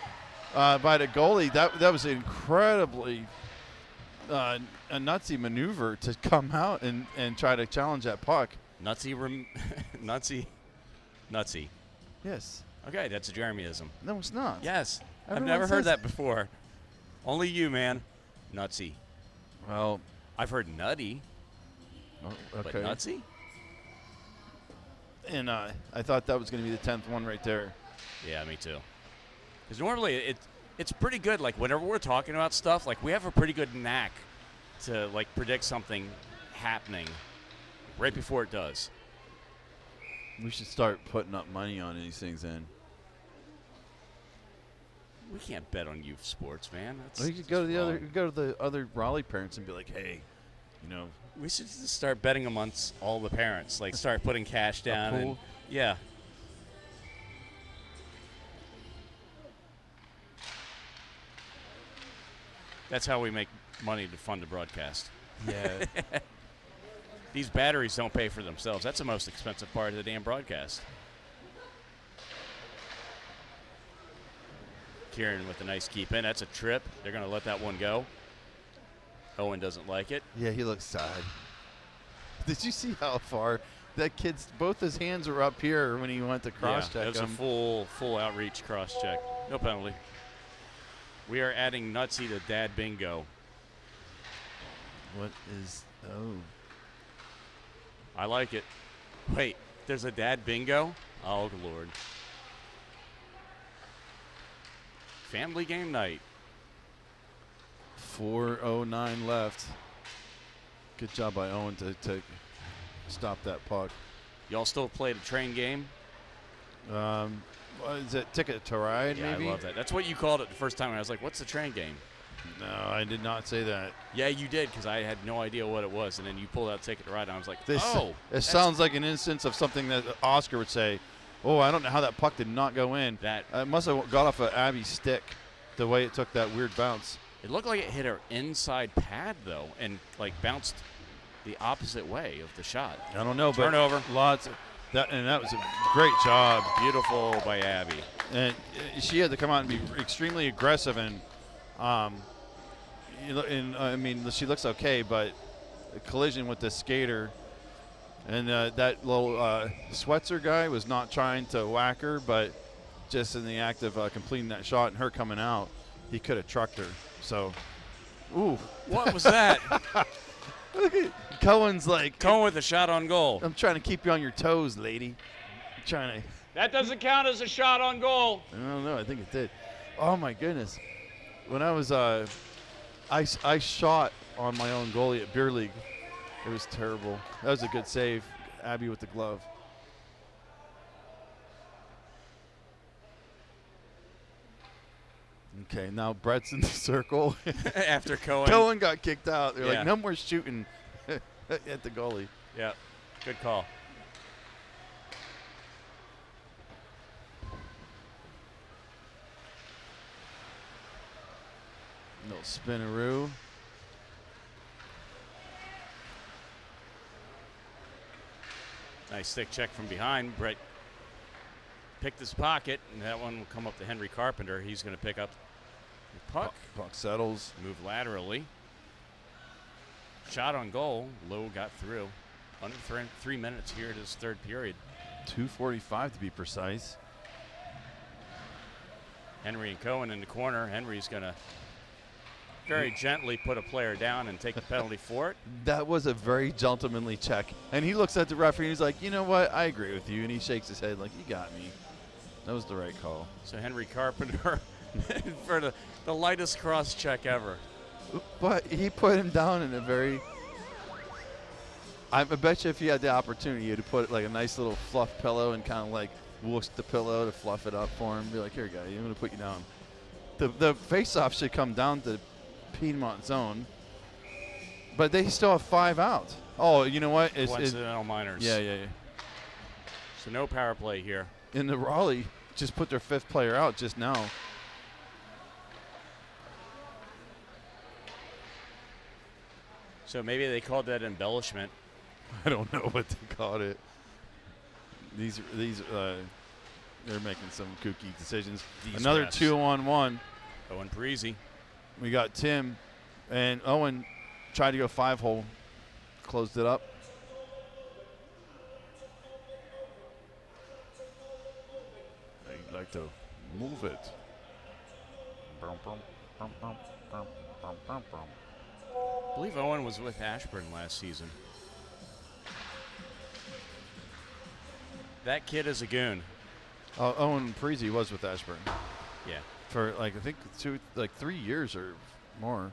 by the goalie. That was an incredibly a nutsy maneuver to come out and try to challenge that puck. Nutsy. Yes. Okay, that's a Jeremyism. No, it's not. Yes. Everyone I've never heard says that before. Only you, man. Nutsy. Well, I've heard nutty, but okay. nutsy? And I thought that was going to be the 10th one right there. Yeah, me too. Because normally it's pretty good. Like, whenever we're talking about stuff, like, we have a pretty good knack to, like, predict something happening right before it does. We should start putting up money on these things then. We can't bet on youth sports, man. Well, you could go to the other Raleigh parents and be like, hey, you know. We should just start betting amongst all the parents. Like, start putting cash down. A pool? Yeah. That's how we make money to fund the broadcast. Yeah. These batteries don't pay for themselves. That's the most expensive part of the damn broadcast. Kieran with a nice keep in. That's a trip. They're going to let that one go. Owen doesn't like it. Yeah, he looks sad. Did you see how far that kid's both his hands were up here when he went to cross check? It was a full outreach cross check. No penalty. We are adding Nutsy to Dad Bingo. What is I like it. Wait, there's a Dad Bingo? Oh, Lord. Family game night. 4:09 left. Good job by Owen to stop that puck. Y'all still play the train game? What is it, Ticket to Ride, Yeah, maybe? I love that. That's what you called it the first time. I was like, what's the train game? No, I did not say that. Yeah, you did, because I had no idea what it was. And then you pulled out Ticket to Ride, and I was like, It sounds like an instance of something that Oscar would say, oh, I don't know how that puck did not go in. It must have got off of Abby's stick, the way it took that weird bounce. It looked like it hit her inside pad, though, and, like, bounced the opposite way of the shot. I don't know, Turnover. but lots. That was a great job. Beautiful by Abby. And she had to come out and be extremely aggressive, and I mean, she looks okay, but a collision with the skater, and that little Swetzer guy was not trying to whack her, but just in the act of completing that shot and her coming out, he could have trucked her. So, ooh. What was that? Look at Cohen's like. Cohen with a shot on goal. I'm trying to keep you on your toes, lady. I'm trying to. That doesn't count as a shot on goal. I don't know. I think it did. Oh, my goodness. When I was, I shot on my own goalie at Beer League. It was terrible. That was a good save. Abby with the glove. Okay, now Brett's in the circle. After Cohen. Cohen got kicked out. They're Yeah. like, no more shooting at the goalie. Yeah, good call. No spinaroo. Nice stick check from behind. Brett picked his pocket, and that one will come up to Henry Carpenter. He's going to pick up the puck. Puck settles. Move laterally. Shot on goal. Lowe got through. Under 3 minutes here to this third period. 2:45 to be precise. Henry and Cohen in the corner. Henry's going to very gently put a player down and take the penalty for it. That was a very gentlemanly check. And he looks at the referee and he's like, you know what? I agree with you. And he shakes his head like, you got me. That was the right call. So Henry Carpenter for the lightest cross check ever. But he put him down in a very... I bet you if you had the opportunity, you'd put like a nice little fluff pillow and kind of like whoosh the pillow to fluff it up for him. Be like, here, guy, I'm going to put you down. The face-off should come down to Piedmont zone, but they still have 5 out. Oh, you know what? Coincidental minors. Yeah. So no power play here. In the Raleigh, just put their 5th player out just now. So maybe they called that embellishment. I don't know what they called it. These they're making some kooky decisions. Another refs. 2-on-1. Owen Parisi. We got Tim and Owen tried to go 5-hole. Closed it up. I'd like to move it. I believe Owen was with Ashburn last season. That kid is a goon. Owen Parisi was with Ashburn. Yeah. For I think 3 years or more.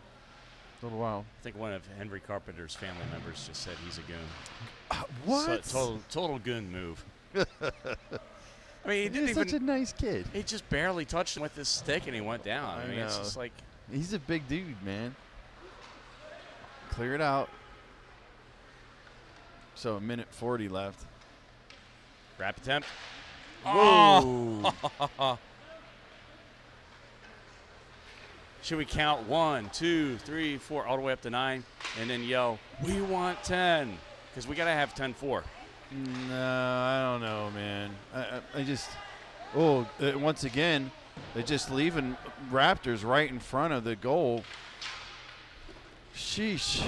A little while. I think one of Henry Carpenter's family members just said he's a goon. What? So, total goon move. I mean, he didn't He's even. such a nice kid. He just barely touched him with his stick and he went down. I mean, it's just like. He's a big dude, man. Clear it out. So 1:40 left. Wrap attempt. Whoa. Oh. Should we count 1, 2, 3, 4, all the way up to 9, and then yell, "We want 10," because we got to have 10-4. No, I don't know, man. I just, once again, they're just leaving Raptors right in front of the goal. Sheesh.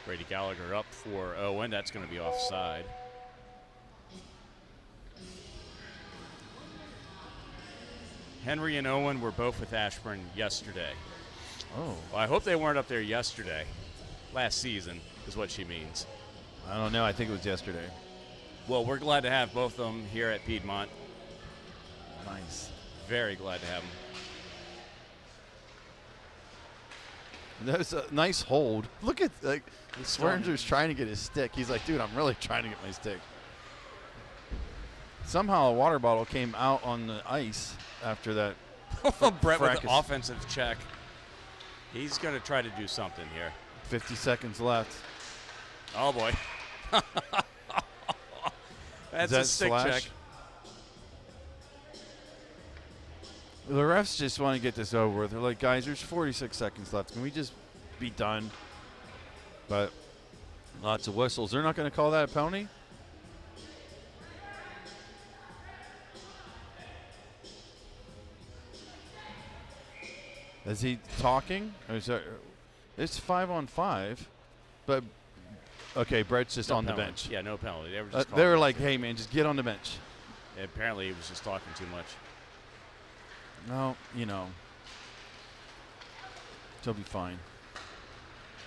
Brady Gallagher up for Owen. That's going to be offside. Henry and Owen were both with Ashburn yesterday. Oh. Well, I hope they weren't up there yesterday. Last season is what she means. I don't know. I think it was yesterday. Well, we're glad to have both of them here at Piedmont. Nice. Very glad to have them. That was a nice hold. Look at, Swearinger's trying to get his stick. He's like, dude, I'm really trying to get my stick. Somehow a water bottle came out on the ice after that. Brett with an offensive check. He's going to try to do something here. 50 seconds left. Oh, boy. That's a stick slash? check. The refs just want to get this over with. They're like, guys, there's 46 seconds left. Can we just be done? But lots of whistles. They're not going to call that a penalty? Is he talking? Or is that, it's 5-on-5, but okay, Brett's just No on penalty. the bench. Yeah, no penalty. They were just They were calling like, it. hey, man, just get on the bench. Apparently, he was just talking too much. No, he'll be fine.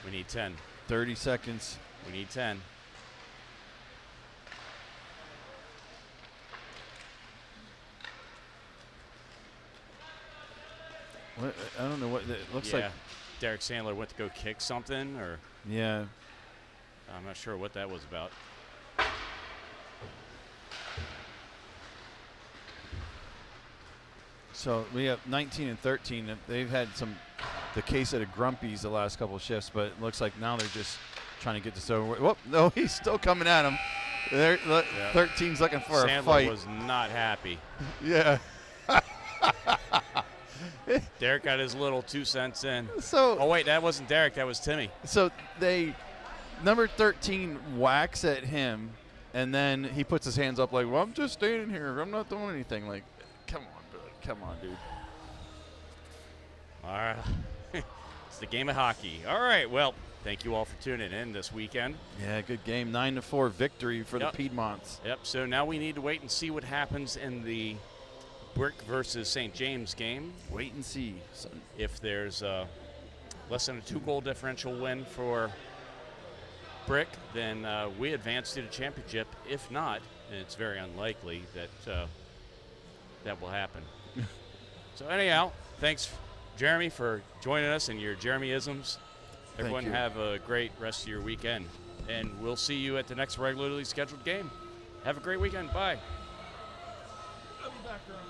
We need 10. 30 seconds. We need 10. What, I don't know what it looks Yeah. like. Derek Sandler went to go kick something, or Yeah. I'm not sure what that was about. So we have 19 and 13. They've had the case of the Grumpies the last couple of shifts, but it looks like now they're just trying to get this over with. Whoop, no, he's still coming at him. 13's looking for Sandler a fight. Was not happy. Yeah. Derek got his little 2 cents in. So. Oh, wait, that wasn't Derek. That was Timmy. So number 13 whacks at him, and then he puts his hands up like, well, I'm just standing here. I'm not doing anything. Like, come on, dude. Come on, dude. All right. It's the game of hockey. All right, well, thank you all for tuning in this weekend. Yeah, good game. 9-4 victory for the Piedmonts. Yep, so now we need to wait and see what happens in the Brick versus St. James game. Wait and see. Son. If there's less than a 2-goal differential win for Brick, then we advance to the championship. If not, and it's very unlikely that that will happen. So anyhow, thanks, Jeremy, for joining us and your Jeremy-isms. Everyone have a great rest of your weekend. And we'll see you at the next regularly scheduled game. Have a great weekend. Bye. I'll be back around.